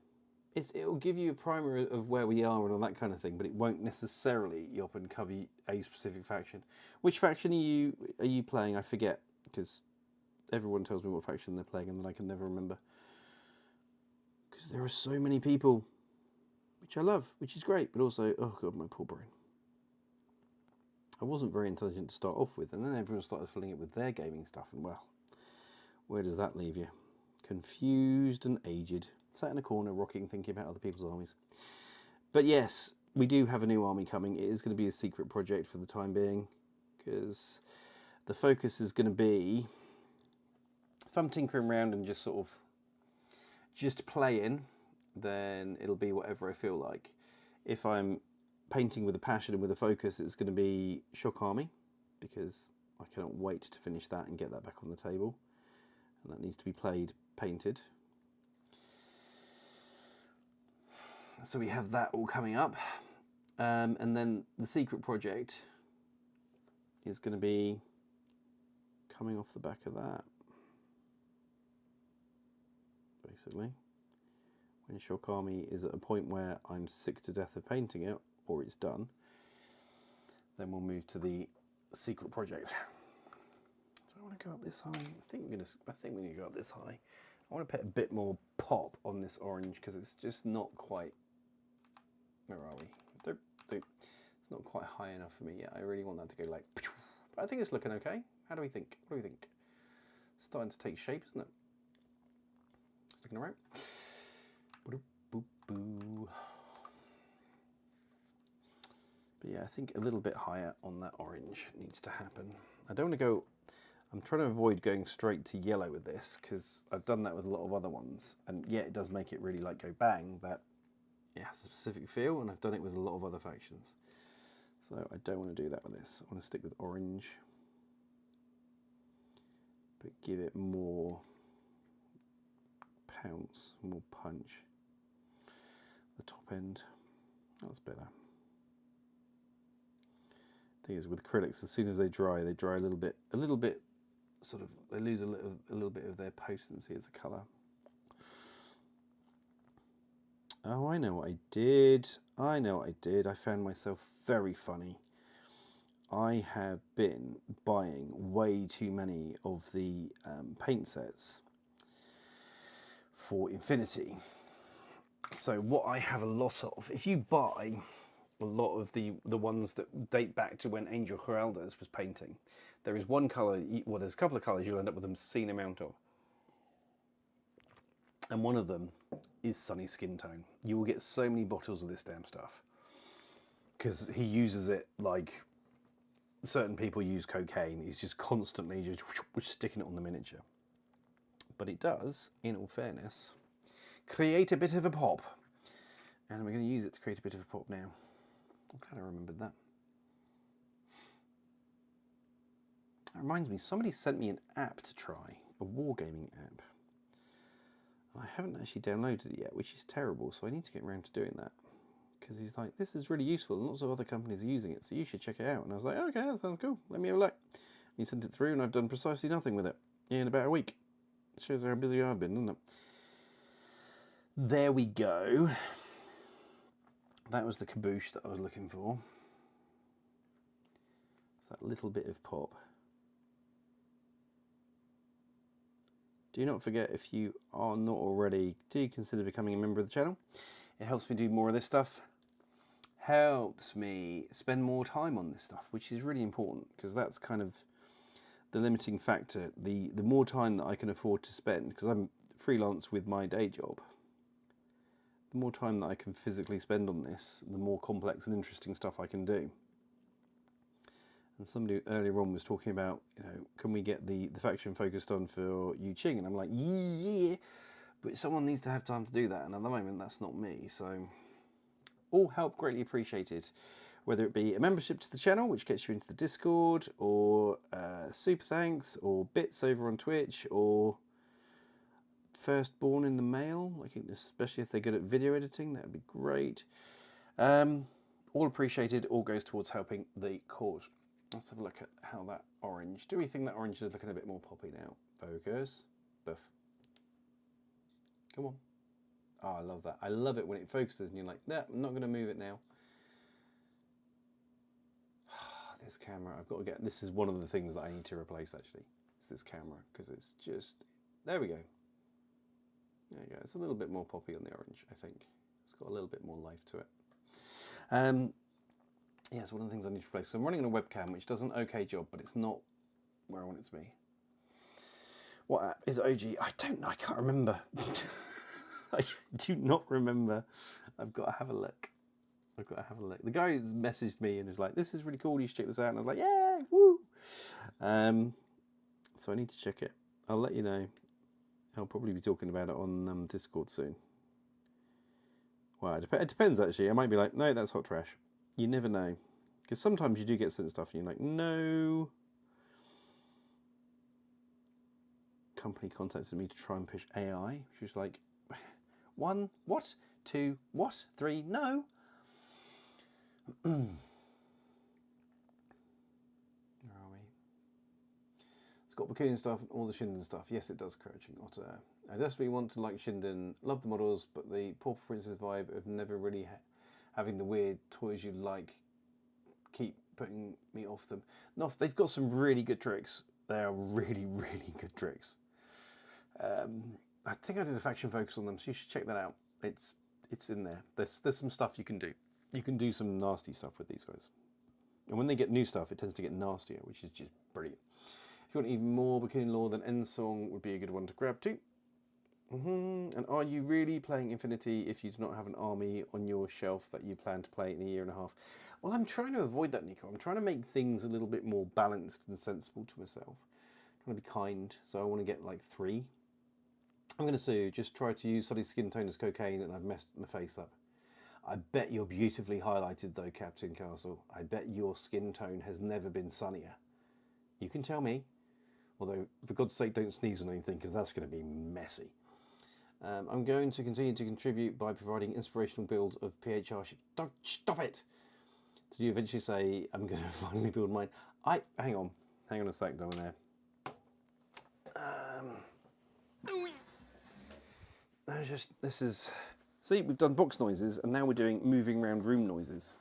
It'll give you a primer of where we are and all that kind of thing, but it won't necessarily yop and cover a specific faction. Which faction are you playing? I forget, because everyone tells me what faction they're playing and then I can never remember. Because there are so many people, which I love, which is great, but also, oh god, my poor brain. I wasn't very intelligent to start off with, and then everyone started filling it with their gaming stuff, and well, where does that leave you? Confused and aged. Sat in a corner, rocking, thinking about other people's armies. But yes, we do have a new army coming. It is going to be a secret project for the time being, because the focus is going to be, if I'm tinkering around and just sort of just playing, then it'll be whatever I feel like. If I'm painting with a passion and with a focus, it's going to be Shock Army, because I cannot wait to finish that and get that back on the table. And that needs to be painted. So we have that all coming up. And then the secret project is going to be coming off the back of that, basically. When Shock Army is at a point where I'm sick to death of painting it, or it's done, then we'll move to the secret project. Do I want to go up this high? I think we need to go up this high. I want to put a bit more pop on this orange because it's just not quite. Where are we? It's not quite high enough for me yet. I really want that to go like. But I think it's looking okay. How do we think? What do we think? It's starting to take shape, isn't it? It's looking alright. But yeah, I think a little bit higher on that orange needs to happen. I don't want to go. I'm trying to avoid going straight to yellow with this because I've done that with a lot of other ones, and yeah, it does make it really like go bang, but it has a specific feel, and I've done it with a lot of other factions. So I don't want to do that with this. I want to stick with orange, but give it more pounce, more punch. The top end, that's better. Thing is, with acrylics, as soon as they dry a little bit, sort of, they lose a little bit of their potency as a colour. Oh, I know what I did. I found myself very funny. I have been buying way too many of the paint sets for Infinity. So what I have a lot of, if you buy a lot of the ones that date back to when Angel Geraldes was painting, there is one colour, well there's a couple of colours you'll end up with an obscene amount of. And one of them is Sunny Skin Tone. You will get so many bottles of this damn stuff. Because he uses it like certain people use cocaine. He's just constantly just sticking it on the miniature. But it does, in all fairness, create a bit of a pop. And we're going to use it to create a bit of a pop now. I'm glad I remembered that. That reminds me, somebody sent me an app to try, a wargaming app. I haven't actually downloaded it yet, which is terrible, so I need to get around to doing that. Because he's like, this is really useful, and lots of other companies are using it, so you should check it out. And I was like, okay, that sounds cool, let me have a look. And he sent it through, and I've done precisely nothing with it in about a week. It shows how busy I've been, doesn't it? There we go. That was the caboose that I was looking for. It's that little bit of pop. Do not forget, if you are not already, do consider becoming a member of the channel. It helps me do more of this stuff. Helps me spend more time on this stuff, which is really important, because that's kind of the limiting factor. The more time that I can afford to spend, because I'm freelance with my day job, the more time that I can physically spend on this, the more complex and interesting stuff I can do. And somebody earlier on was talking about, you know, can we get the faction focused on for Yu Ching? And I'm like, yeah, but someone needs to have time to do that. And at the moment, that's not me. So all help greatly appreciated, whether it be a membership to the channel, which gets you into the Discord, or super thanks, or bits over on Twitch, or firstborn in the mail, like especially if they're good at video editing, that would be great. All appreciated, all goes towards helping the cause. Let's have a look at how that orange, do we think that orange is looking a bit more poppy now? Focus, buff. Come on. Oh, I love that. I love it when it focuses and you're like, nah, I'm not going to move it now. This camera, I've got to get, this is one of the things that I need to replace actually. It's this camera, because it's just, there we go. There you go. It's a little bit more poppy on the orange, I think. It's got a little bit more life to it. Yeah, it's one of the things I need to replace. So I'm running on a webcam, which does an okay job, but it's not where I want it to be. What app is OG? I can't remember. I do not remember. I've got to have a look. The guy messaged me and was like, this is really cool, you should check this out. And I was like, yeah, woo. So I need to check it. I'll let you know. I'll probably be talking about it on Discord soon. Well, it depends actually. I might be like, no, that's hot trash. You never know. Because sometimes you do get certain stuff and you're like, no. Company contacted me to try and push AI. She was like, 1, what? 2, what? 3, no. Where are we? It's got Bakun stuff and all the Shinden stuff. Yes, it does, Crouching Otter. I desperately want to like Shinden, love the models, but the Pauper Princess vibe of never really having the weird toys you like keep putting me off them. No, they've got some really good tricks. They are really, really good tricks. I think I did a faction focus on them, so you should check that out. It's in there. There's some stuff you can do. You can do some nasty stuff with these guys. And when they get new stuff, it tends to get nastier, which is just brilliant. If you want even more Bikini Law, then Ensong would be a good one to grab too. And are you really playing Infinity if you do not have an army on your shelf that you plan to play in a year and a half? Well, I'm trying to avoid that, Nico. I'm trying to make things a little bit more balanced and sensible to myself. I'm trying to be kind, so I want to get like 3. I'm going to just try to use Sunny Skin Tone as cocaine, and I've messed my face up. I bet you're beautifully highlighted though, Captain Castle. I bet your skin tone has never been sunnier. You can tell me. Although, for God's sake, don't sneeze on anything, because that's going to be messy. I'm going to continue to contribute by providing inspirational builds of PHR ships. Don't stop it! Did you eventually say, I'm going to finally build mine? Hang on a sec, down there. See, we've done box noises, and now we're doing moving around room noises.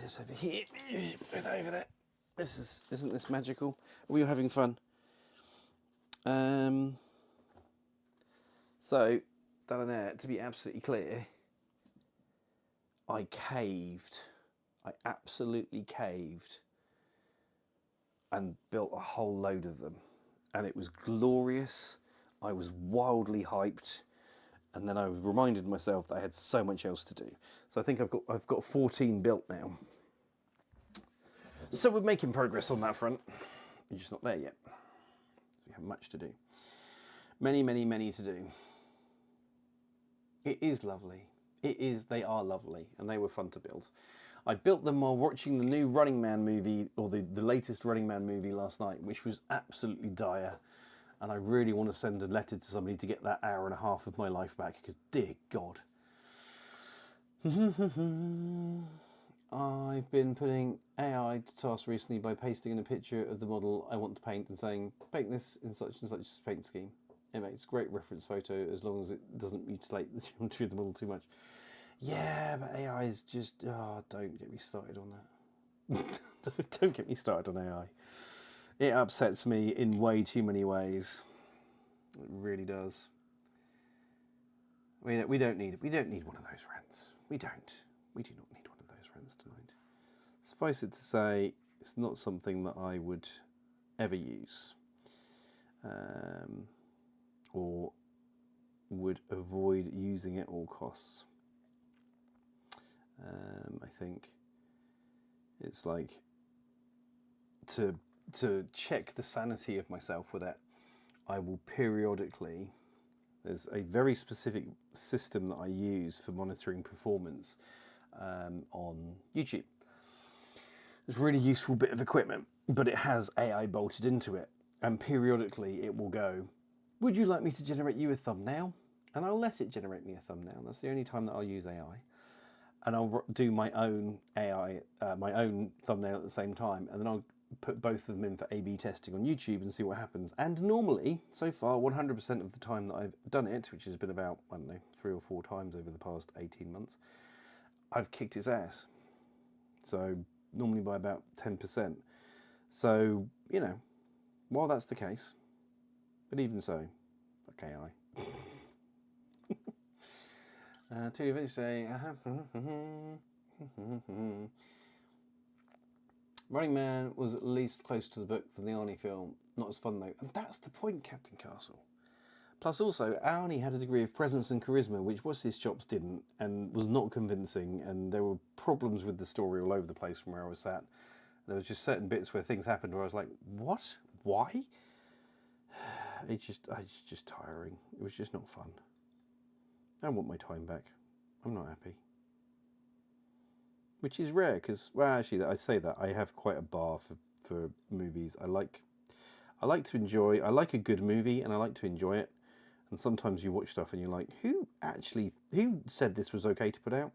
Just over here, over there. Isn't this magical? Are we all having fun? So, down there, to be absolutely clear, I caved. I absolutely caved and built a whole load of them. And it was glorious. I was wildly hyped, and then I reminded myself that I had so much else to do. So I think I've got 14 built now. So we're making progress on that front. We're just not there yet. We have much to do. Many, many, many to do. It is lovely. It is. They are lovely, and they were fun to build. I built them while watching the new Running Man movie, or the latest Running Man movie last night, which was absolutely dire. And I really want to send a letter to somebody to get that hour and a half of my life back, because dear God. I've been putting AI to task recently by pasting in a picture of the model I want to paint and saying, paint this in such and such a paint scheme. It makes a great reference photo as long as it doesn't mutilate the geometry of the model too much. Yeah, but AI is just, don't get me started on that. Don't get me started on AI. It upsets me in way too many ways. It really does. We don't need one of those rants. We do not need one of those rants tonight. Suffice it to say, it's not something that I would ever use, or would avoid using at all costs. I think it's like to check the sanity of myself with it, I will periodically, there's a very specific system that I use for monitoring performance on YouTube. It's a really useful bit of equipment, but it has AI bolted into it, and periodically it will go, would you like me to generate you a thumbnail? And I'll let it generate me a thumbnail. That's the only time that I'll use AI. And I'll do my own AI, my own thumbnail at the same time, and then I'll put both of them in for A/B testing on YouTube and see what happens. And normally, so far, 100% of the time that I've done it, which has been about, I don't know, 3 or 4 times over the past 18 months, I've kicked its ass. So normally by about 10%. So, you know, while that's the case, but even so, fuck AI. Two events say, Running Man was at least closer to the book than the Arnie film. Not as fun though. And that's the point, Captain Castle. Plus also, Arnie had a degree of presence and charisma, which What's His Chops didn't, and was not convincing, and there were problems with the story all over the place from where I was sat. There was just certain bits where things happened where I was like, what? Why? It's just tiring. It was just not fun. I want my time back. I'm not happy. Which is rare, because, well, actually, I say that, I have quite a bar for movies. I like to enjoy, I like a good movie, and I like to enjoy it. And sometimes you watch stuff and you're like, who said this was okay to put out?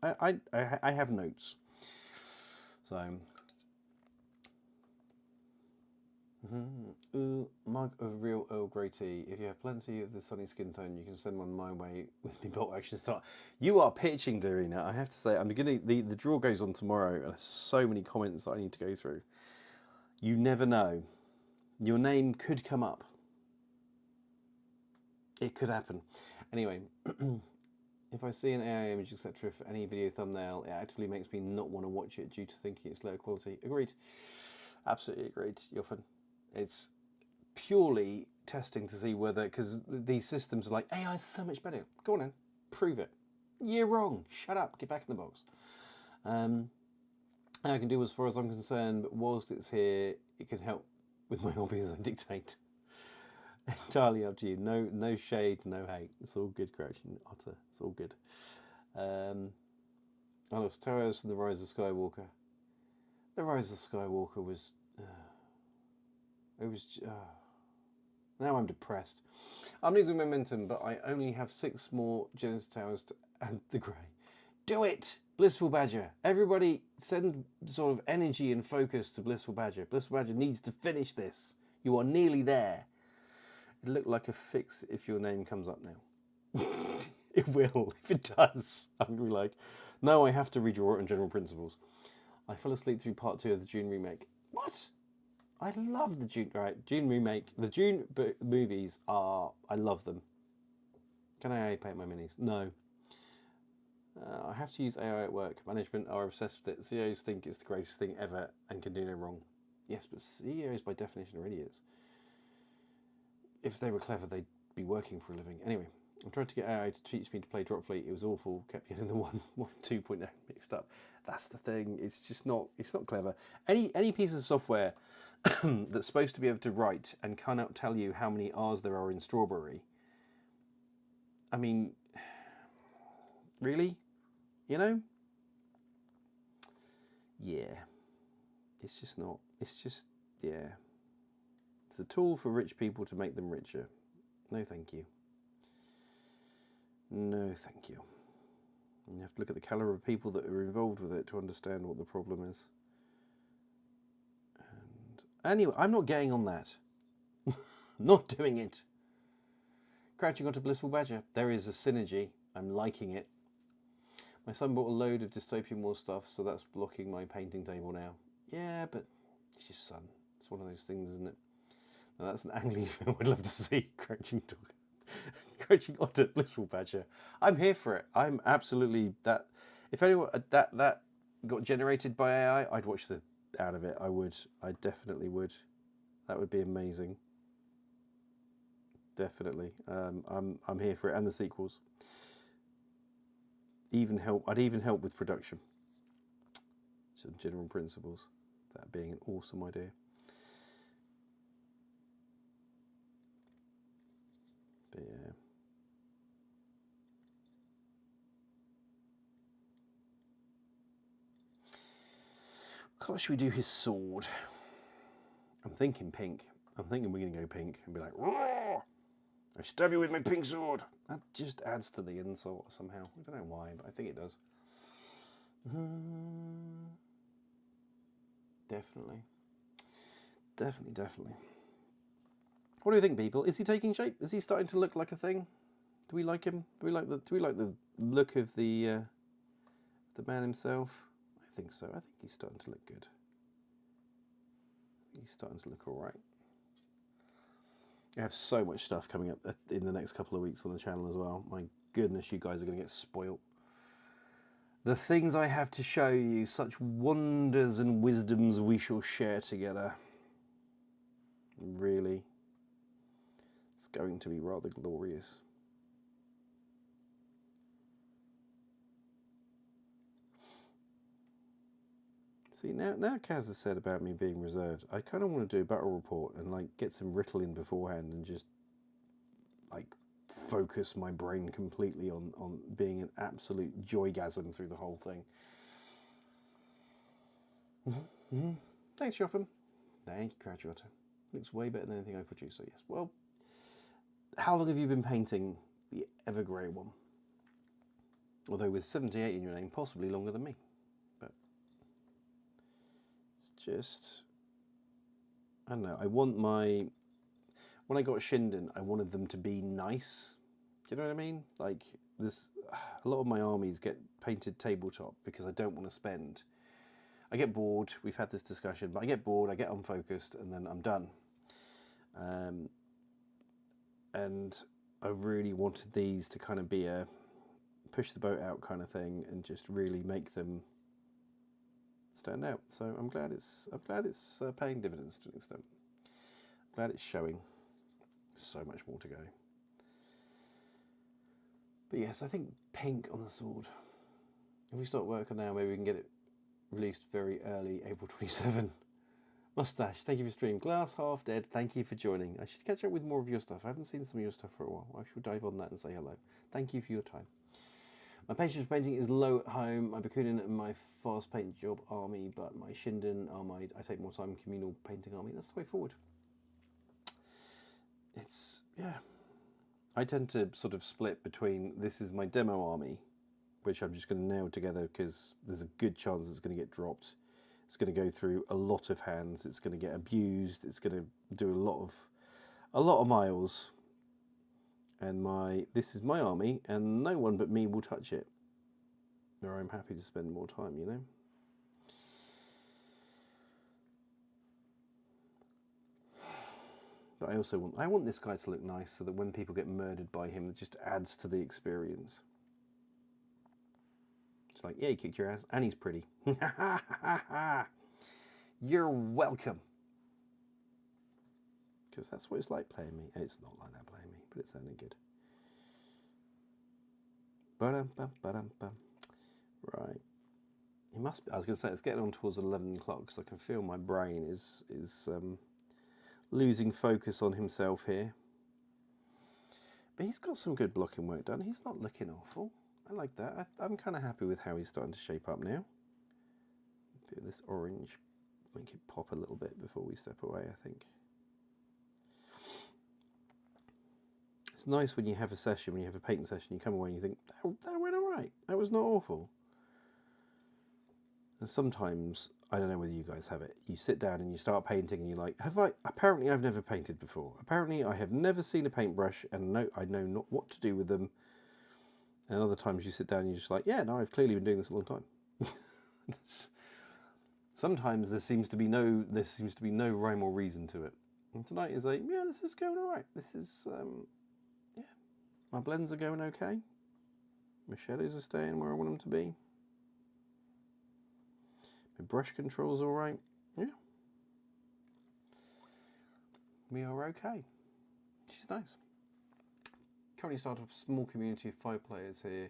I have notes. So, ooh, mug of real Earl Grey tea. If you have plenty of the sunny skin tone, you can send one my way with me bolt action start. You are pitching, Darina. I have to say, I'm beginning. The draw goes on tomorrow, and there's so many comments that I need to go through. You never know. Your name could come up. It could happen. Anyway, if I see an AI image, etc., for any video thumbnail, it actively makes me not want to watch it due to thinking it's low quality. Agreed. Absolutely agreed. You're fun. It's purely testing to see whether, because these systems are like, AI is so much better. Go on then, prove it. You're wrong. Shut up. Get back in the box. I can do as far as I'm concerned, but whilst it's here, it can help with my hobby as I dictate. Entirely up to you. No shade, no hate. It's all good, Correction Otter. It's all good. I lost 2 hours from The Rise of Skywalker. The Rise of Skywalker was... now I'm depressed. I'm losing momentum, but I only have 6 more Genesis Towers to add the grey. Do it! Blissful Badger. Everybody send sort of energy and focus to Blissful Badger. Blissful Badger needs to finish this. You are nearly there. It looked like a fix if your name comes up now. It will. If it does, I'm going to be like, no, I have to redraw it on general principles. I fell asleep through part 2 of the Dune remake. What? I love the Dune. Right, Dune remake. The Dune movies are. I love them. Can I paint my minis? No. I have to use AI at work. Management are obsessed with it. CEOs think it's the greatest thing ever and can do no wrong. Yes, but CEOs by definition are idiots. If they were clever, they'd be working for a living. Anyway, I'm trying to get AI to teach me to play Dropfleet. It was awful. Kept getting the 2.0 mixed up. That's the thing. It's just not. It's not clever. Any piece of software that's supposed to be able to write and cannot tell you how many R's there are in strawberry. I mean, really? You know? Yeah. It's just not. It's just, yeah. It's a tool for rich people to make them richer. No, thank you. No, thank you. You have to look at the caliber of people that are involved with it to understand what the problem is. And anyway, I'm not getting on that. Not doing it. Crouching onto Blissful Badger. There is a synergy. I'm liking it. My son bought a load of Dystopian War stuff, so that's blocking my painting table now. Yeah, but it's your son. It's one of those things, isn't it? Now that's an angling film I'd love to see. Crouching onto Blissful Badger. I'm here for it. I'm absolutely that. If anyone that got generated by AI, I'd watch the out of it. I would. I definitely would. That would be amazing. Definitely. I'm here for it, and the sequels. I'd even help with production. Some general principles. That being an awesome idea. But yeah. What colour should we do his sword? I'm thinking pink. I'm thinking we're going to go pink and be like, roar! I stab you with my pink sword. That just adds to the insult somehow. I don't know why, but I think it does. Definitely. Definitely. What do you think, people? Is he taking shape? Is he starting to look like a thing? Do we like him? Do we like the look of the man himself? I think so. I think he's starting to look good. He's starting to look all right. I have so much stuff coming up in the next couple of weeks on the channel as well. My goodness, you guys are going to get spoilt. The things I have to show you, such wonders and wisdoms we shall share together. Really. It's going to be rather glorious. See, now Kaz has said about me being reserved, I kind of want to do a battle report and like get some Ritalin beforehand and just like focus my brain completely on being an absolute joygasm through the whole thing. Thanks, Jopham. Thank you, Crouch Otter. Looks way better than anything I produced, so yes. Well, how long have you been painting the Evergrey one? Although with 78 in your name, possibly longer than me. But it's just, I don't know. I want my, when I got Shinden, I wanted them to be nice. Do you know what I mean? Like this, a lot of my armies get painted tabletop because I don't want to spend. I get bored. We've had this discussion, but I get bored. I get unfocused, and then I'm done. And I really wanted these to kind of be a push the boat out kind of thing, and just really make them stand out. So I'm glad it's paying dividends to an extent. I'm glad it's showing. So much more to go. But yes, I think pink on the sword. If we start working now, maybe we can get it released very early, April 27. Mustache, thank you for stream. Glass half dead, thank you for joining. I should catch up with more of your stuff. I haven't seen some of your stuff for a while. I should dive on that and say hello. Thank you for your time. My patience for painting is low at home. My Bakunin and my fast paint job army, but my Shinden are I take more time communal painting army. That's the way forward. It's, yeah. I tend to sort of split between this is my demo army, which I'm just going to nail together because there's a good chance it's going to get dropped. It's going to go through a lot of hands. It's going to get abused. It's going to do a lot of miles. And this is my army, and no one but me will touch it. Or I'm happy to spend more time, you know. But I want this guy to look nice so that when people get murdered by him, it just adds to the experience. It's like, yeah, he kicked your ass, and he's pretty. You're welcome. Because that's what it's like playing me. It's not like that playing me, but it's sounding good. Ba-dum-bum. Right. It must be, I was going to say, it's getting on towards 11 o'clock because I can feel my brain is losing focus on himself here. But he's got some good blocking work done. He's not looking awful. I like that. I'm kind of happy with how he's starting to shape up now. A bit of this orange, make it pop a little bit before we step away, I think. It's nice when you have a session, when you have a painting session, you come away and you think, that went all right. That was not awful. And sometimes, I don't know whether you guys have it, you sit down and you start painting and you're like, apparently I've never painted before. Apparently I have never seen a paintbrush and I know not what to do with them. And other times you sit down and you're just like, yeah, no, I've clearly been doing this a long time. Sometimes there seems to be no rhyme or reason to it. And tonight is like, yeah, this is going all right. This is, yeah, my blends are going okay. My shadows are staying where I want them to be. My brush control's all right. Yeah. We are okay. Which is nice. Currently started a small community of 5 players here.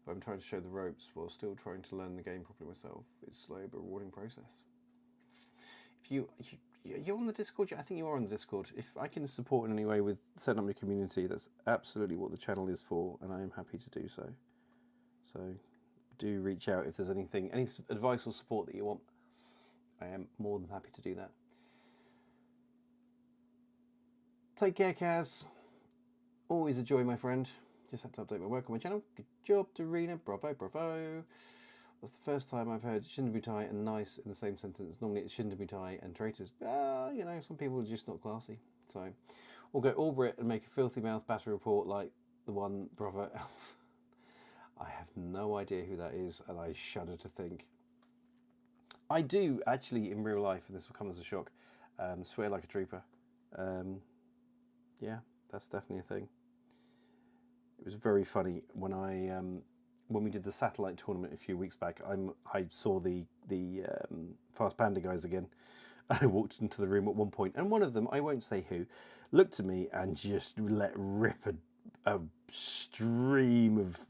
I'm trying to show the ropes while still trying to learn the game properly myself. It's a slow but rewarding process. If you're on the Discord, I think you are on the Discord. If I can support in any way with setting up your community, that's absolutely what the channel is for, and I am happy to do so. So do reach out if there's any advice or support that you want. I am more than happy to do that. Take care, Kaz. Always a joy, my friend. Just had to update my work on my channel. Good job, Dorina. Bravo, bravo. That's the first time I've heard Shindabutai and nice in the same sentence. Normally it's Shindabutai and traitors. You know, some people are just not classy. So we'll go all Brit and make a filthy mouth battery report like the one brother Elf. I have no idea who that is, and I shudder to think. I do actually in real life, and this will come as a shock, swear like a trooper. Yeah, that's definitely a thing. It was very funny when we did the satellite tournament a few weeks back. I saw the Fast Panda guys again. I walked into the room at one point, and one of them, I won't say who, looked at me and just let rip a stream of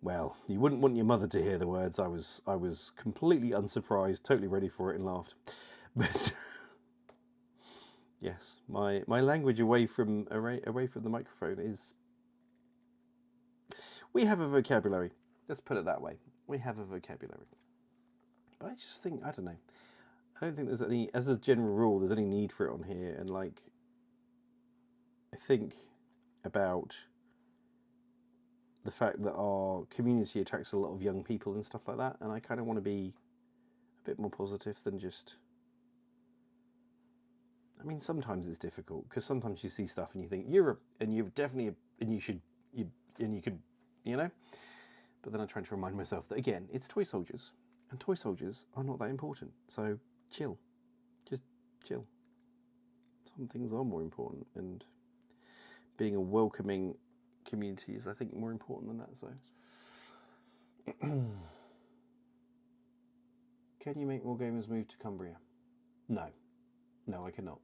well, you wouldn't want your mother to hear the words. I was completely unsurprised, totally ready for it, and laughed. But yes, my language away from the microphone is. We have a vocabulary. Let's put it that way. We have a vocabulary. But I just think, I don't know. I don't think there's any, as a general rule, there's any need for it on here. And like, I think about the fact that our community attracts a lot of young people and stuff like that. And I kind of want to be a bit more positive than just. I mean, sometimes it's difficult because sometimes you see stuff and you think you've definitely, and you could, you know. But then I try to remind myself that again, it's toy soldiers, and toy soldiers are not that important. So chill, just chill. Some things are more important, and being a welcoming community is, I think, more important than that. So, can you make more gamers move to Cumbria? No, I cannot.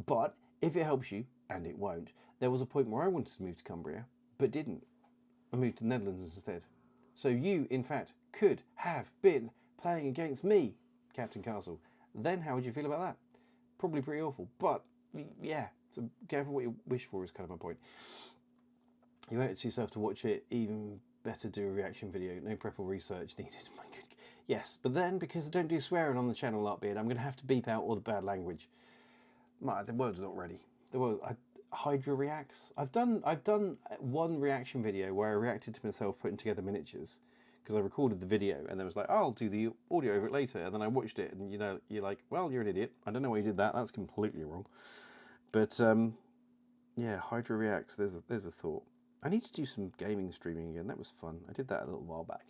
But if it helps you, and it won't, there was a point where I wanted to move to Cumbria, but didn't. I moved to the Netherlands instead. So you, in fact, could have been playing against me, Captain Castle. Then how would you feel about that? Probably pretty awful. But, yeah, so careful what you wish for is kind of my point. You owe it to yourself to watch it. Even better do a reaction video. No prep or research needed. My good. Yes, but then, because I don't do swearing on the channel, Larkbeard, I'm going to have to beep out all the bad language. The word's not ready. Hydra reacts. I've done one reaction video where I reacted to myself putting together miniatures because I recorded the video and then was like, oh, I'll do the audio over it later, and then I watched it and you're like, well, you're an idiot. I don't know why you did that. That's completely wrong. But yeah, Hydra reacts. There's a thought. I need to do some gaming streaming again. That was fun. I did that a little while back.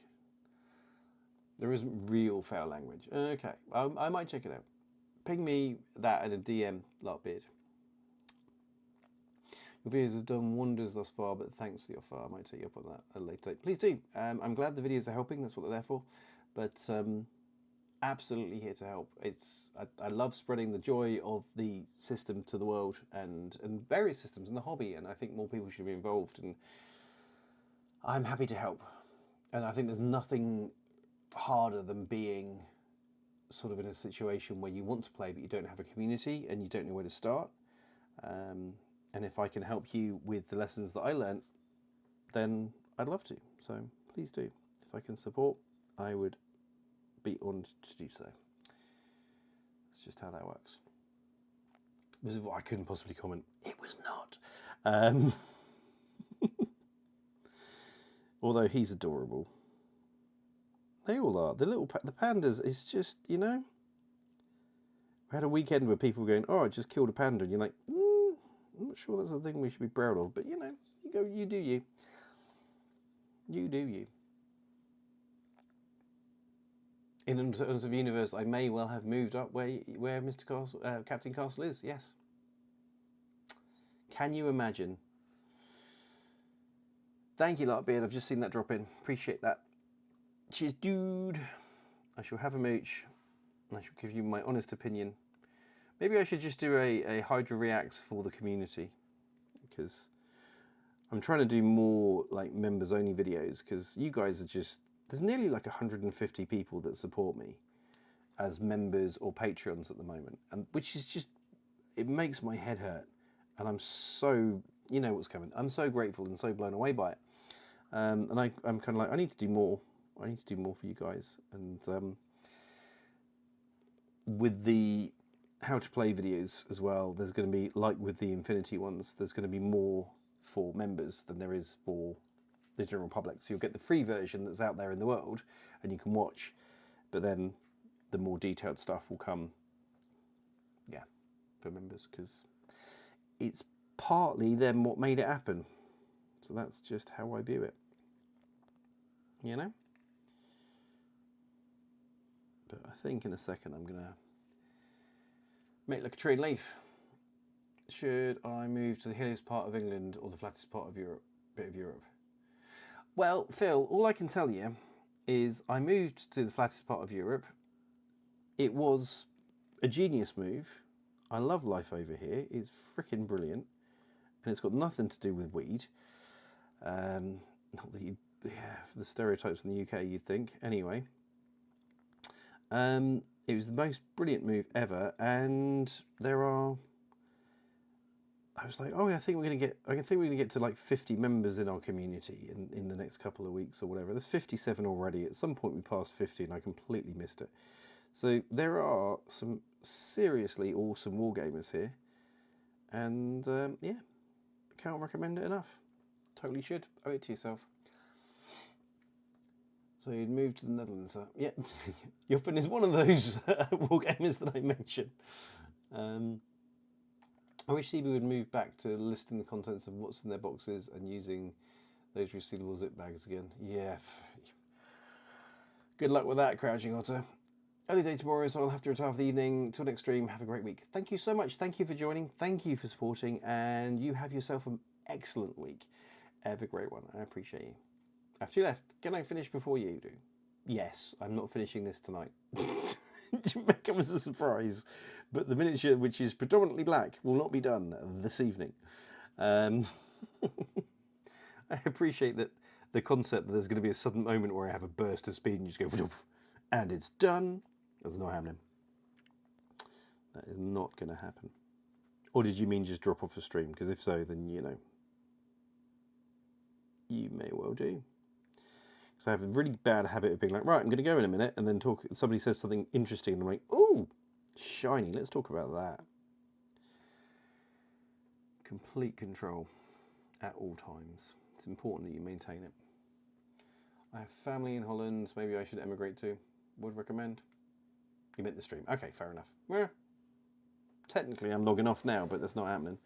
There isn't real foul language. Okay, I might check it out. Ping me that in a DM, Larkbeard. Your videos have done wonders thus far, but thanks for the offer. I might take you up on that at a later date. Please do. I'm glad the videos are helping. That's what they're there for. But absolutely here to help. I love spreading the joy of the system to the world and various systems in the hobby, and I think more people should be involved, and I'm happy to help. And I think there's nothing harder than being sort of in a situation where you want to play but you don't have a community and you don't know where to start. And if I can help you with the lessons that I learned, then I'd love to. So please do. If I can support, I would be honoured to do so. That's just how that works. This is what I couldn't possibly comment. It was not. Although he's adorable. They all are. The pandas, it's just, you know, I had a weekend where people were going, oh, I just killed a panda. And you're like, I'm not sure that's the thing we should be proud of. But, you know, you do you. You do you. In terms of universe, I may well have moved up where Mr. Castle, Captain Castle is. Yes. Can you imagine? Thank you, Larkbeard. I've just seen that drop in. Appreciate that. Cheers, dude. I shall have a mooch, and I shall give you my honest opinion. Maybe I should just do a Hydra Reacts for the community, because I'm trying to do more like members only videos, because you guys are just, there's nearly like 150 people that support me as members or Patreons at the moment, and which is just, it makes my head hurt, and I'm so, you know what's coming. I'm so grateful and so blown away by it, and I'm kind of like, I need to do more. I need to do more for you guys, and with the how to play videos as well, there's going to be, like with the Infinity ones, there's going to be more for members than there is for the general public. So you'll get the free version that's out there in the world and you can watch, but then the more detailed stuff will come, yeah, for members, because it's partly them what made it happen. So that's just how I view it, you know? But I think in a second I'm gonna make like a trade leaf. Should I move to the hilliest part of England or the flattest part of Europe, bit of Europe? Well, Phil, all I can tell you is I moved to the flattest part of Europe. It was a genius move. I love life over here. It's freaking brilliant. And it's got nothing to do with weed. Not that you, yeah, for the stereotypes in the UK you'd think. Anyway. It was the most brilliant move ever, and there are, I was like, oh, I think we're gonna get to like 50 members in our community in the next couple of weeks or whatever. There's 57 already. At some point we passed 50 and I completely missed it. So there are some seriously awesome wargamers here, and yeah, can't recommend it enough. Totally should. Owe it to yourself. So you'd moved to the Netherlands, huh? Yeah. Joppen is one of those wargamers that I mentioned. I wish CB would move back to listing the contents of what's in their boxes and using those resealable zip bags again. Yeah. Good luck with that, Crouching Otter. Early day tomorrow, so I'll have to retire for the evening. Till next stream, have a great week. Thank you so much. Thank you for joining. Thank you for supporting. And you have yourself an excellent week. Have a great one. I appreciate you. After you left, can I finish before you do? Yes, I'm not finishing this tonight. It comes as a surprise. But the miniature, which is predominantly black, will not be done this evening. I appreciate that the concept that there's going to be a sudden moment where I have a burst of speed and you just go, and it's done. That's not happening. That is not going to happen. Or did you mean just drop off a stream? Because if so, then, you know, you may well do. So I have a really bad habit of being like, right, I'm going to go in a minute, and then somebody says something interesting, and I'm like, ooh, shiny, let's talk about that. Complete control at all times. It's important that you maintain it. I have family in Holland, maybe I should emigrate to. Would recommend. You meant the stream. Okay, fair enough. Well, technically I'm logging off now, but that's not happening.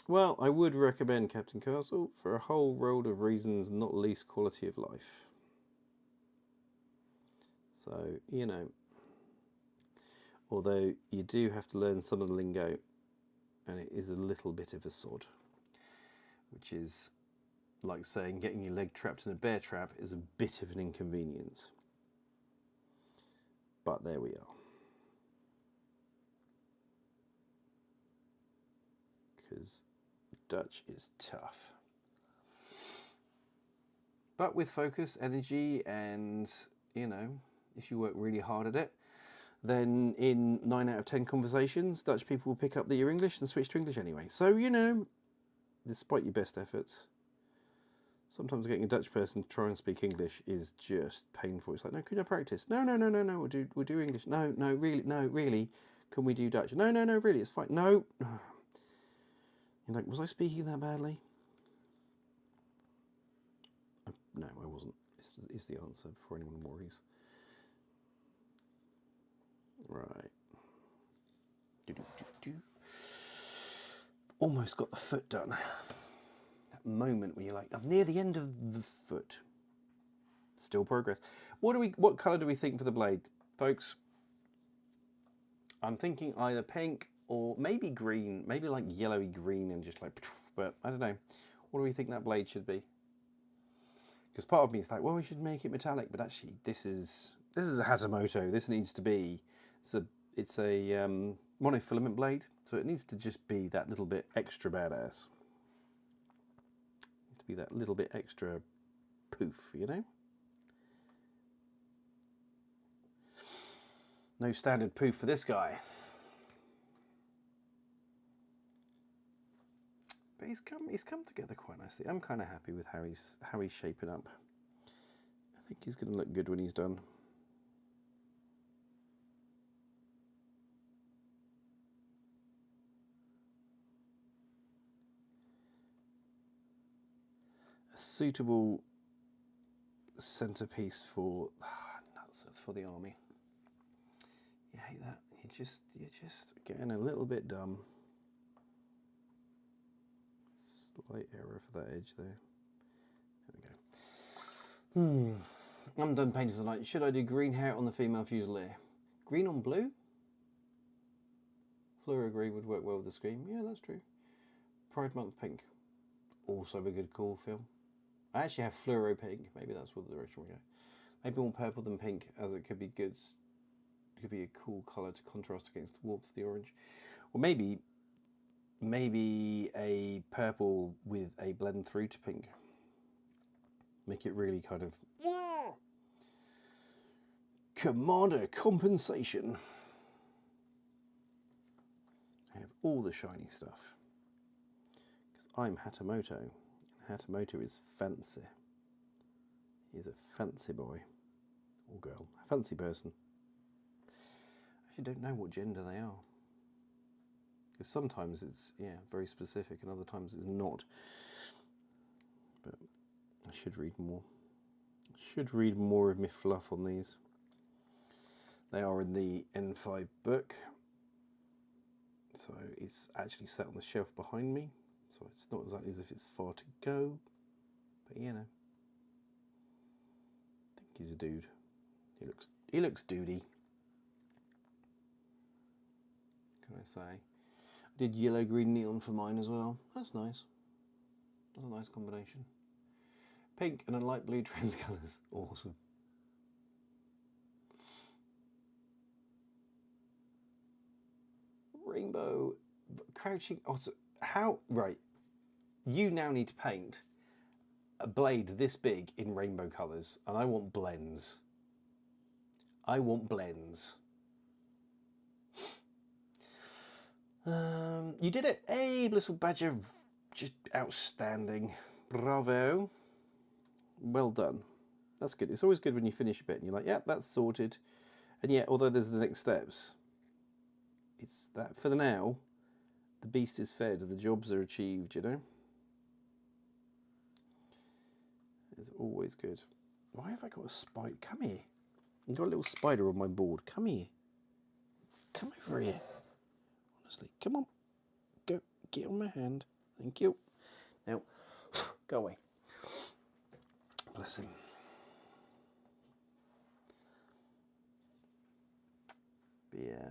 Well, I would recommend Captain Castle for a whole world of reasons, not least quality of life. So, you know, although you do have to learn some of the lingo, and it is a little bit of a sod, which is like saying getting your leg trapped in a bear trap is a bit of an inconvenience. But there we are. Because Dutch is tough. But with focus, energy, and, you know, if you work really hard at it, then in 9 out of 10 conversations, Dutch people will pick up that you're English and switch to English anyway. So, you know, despite your best efforts, sometimes getting a Dutch person to try and speak English is just painful. It's like, no, can I practice? No, we'll do English. No, really, can we do Dutch? No, really, it's fine. No. You're like, was I speaking that badly? No, I wasn't, is the answer before anyone worries. Right. Almost got the foot done. That moment when you're like, I'm near the end of the foot. Still progress. What colour do we think for the blade, folks? I'm thinking either pink or maybe green, maybe like yellowy green and just like, but I don't know. What do we think that blade should be? Because part of me is like, well, we should make it metallic, but actually, this is a Hatamoto. This needs to be, it's a monofilament blade, so it needs to just be that little bit extra badass. It needs to be that little bit extra poof, you know. No standard poof for this guy. But he's come together quite nicely. I'm kind of happy with how he's shaping up. I think he's going to look good when he's done. A suitable centerpiece for nuts for the army. You hate that. You're just getting a little bit dumb. Slight error for that edge there. There we go. I'm done painting tonight. Should I do green hair on the female Fusilier? Green on blue? Fluoro green would work well with the screen. Yeah, that's true. Pride Month pink. Also a good call, Phil. I actually have fluoro pink. Maybe that's what the direction we go. Maybe more purple than pink, as it could be good. It could be a cool colour to contrast against the warmth of the orange. Or maybe a purple with a blend through to pink. Make it really kind of Commander compensation. I have all the shiny stuff because I'm Hatamoto, and Hatamoto is fancy. He's a fancy boy or girl, a fancy person. I actually don't know what gender they are. Because sometimes it's, yeah, very specific and other times it's not. But I should read more. I should read more of my fluff on these. They are in the N5 book. So it's actually sat on the shelf behind me. So it's not exactly as if it's far to go. But you know. I think he's a dude. He looks dudey. Can I say? I did yellow, green, neon for mine as well. That's nice. That's a nice combination. Pink and a light blue trans colours. Awesome. Rainbow. Crouching. Oh, so how? Right. You now need to paint a blade this big in rainbow colours. And I want blends. I want blends. You did it. Hey, Blissful Badger. Just outstanding. Bravo. Well done. That's good. It's always good when you finish a bit and you're like, yeah, that's sorted. And yet, although there's the next steps, it's that for the now, the beast is fed, the jobs are achieved, you know? It's always good. Why have I got a spider? Come here. I've got a little spider on my board. Come here. Come over here. Honestly, come on. Go. Get on my hand. Thank you. Now, go away. Bless him. But yeah.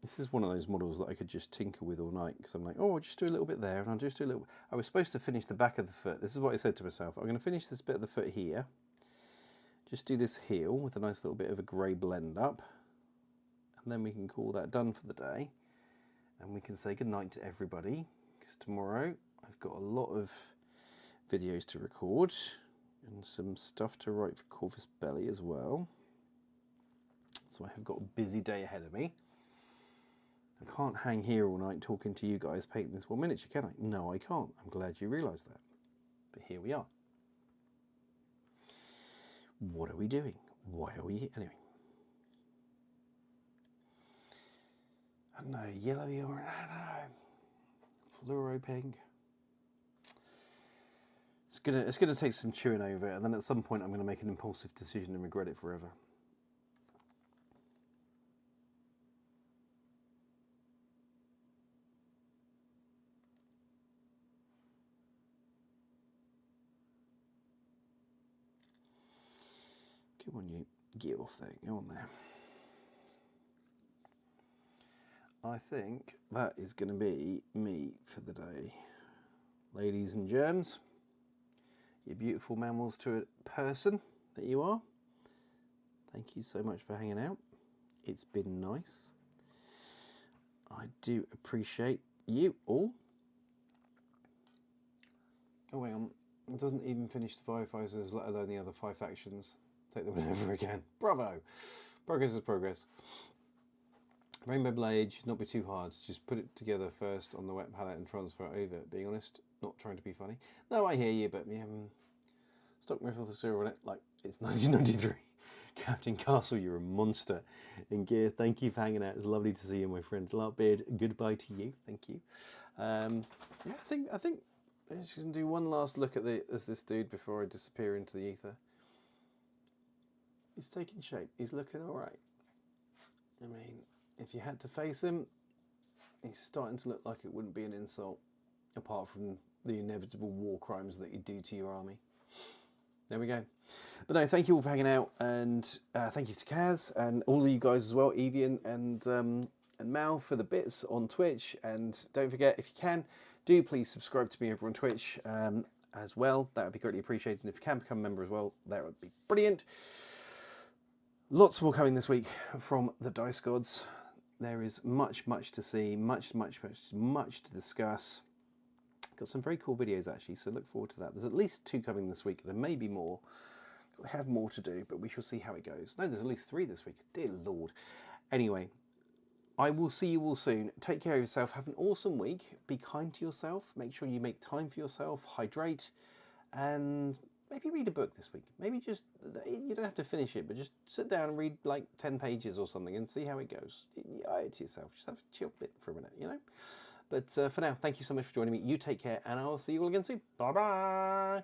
This is one of those models that I could just tinker with all night because I'm like, oh, I'll just do a little bit there and I'll just do a little. I was supposed to finish the back of the foot. This is what I said to myself. I'm going to finish this bit of the foot here. just do this heel with a nice little bit of a grey blend up, and then we can call that done for the day, and we can say goodnight to everybody, because tomorrow I've got a lot of videos to record and some stuff to write for Corvus Belly as well. So I have got a busy day ahead of me. I can't hang here all night talking to you guys painting this one miniature, can I? No, I can't. I'm glad you realised that. But here we are. What are we doing? Why are we here? Anyway. I don't know, yellowy or I don't know. Fluoro pink. It's gonna take some chewing over, and then at some point I'm gonna make an impulsive decision and regret it forever. Come on, you. Get off there. Go on there. I think that is going to be me for the day. Ladies and germs, you beautiful mammals to a person that you are, thank you so much for hanging out. It's been nice. I do appreciate you all. Oh, wait on. It doesn't even finish the firefighters, let alone the other 5 factions. Take them over again. Bravo! Progress is progress. Rainbow Blade should not be too hard. Just put it together first on the wet palette and transfer it over. Being honest, not trying to be funny. No, I hear you, but stock myth of the zero on it like it's 1993. Captain Castle, you're a monster. And Gear, thank you for hanging out. It's lovely to see you, my friend. Larkbeard, goodbye to you. Thank you. Yeah, I think I'm just gonna do one last look at this dude before I disappear into the ether. He's taking shape. He's looking all right. I mean, if you had to face him, he's starting to look like it wouldn't be an insult, apart from the inevitable war crimes that you do to your army. There we go. But no, thank you all for hanging out, and thank you to Kaz and all of you guys as well, Evian and Mal for the bits on Twitch. And don't forget, if you can, do please subscribe to me over on Twitch as well. That would be greatly appreciated. And if you can become a member as well, that would be brilliant. Lots more coming this week from the Dice Gods. There is much to see, much to discuss. Got some very cool videos actually, so look forward to that. There's at least 2 coming this week. There may be more. I have more to do, but we shall see how it goes. No, there's at least 3 this week. Dear Lord. Anyway, I will see you all soon. Take care of yourself. Have an awesome week. Be kind to yourself. Make sure you make time for yourself. Hydrate. And maybe read a book this week. Maybe just, you don't have to finish it, but just sit down and read like 10 pages or something and see how it goes. You owe it to yourself. Just have a chill bit for a minute, you know? But for now, thank you so much for joining me. You take care, and I'll see you all again soon. Bye-bye.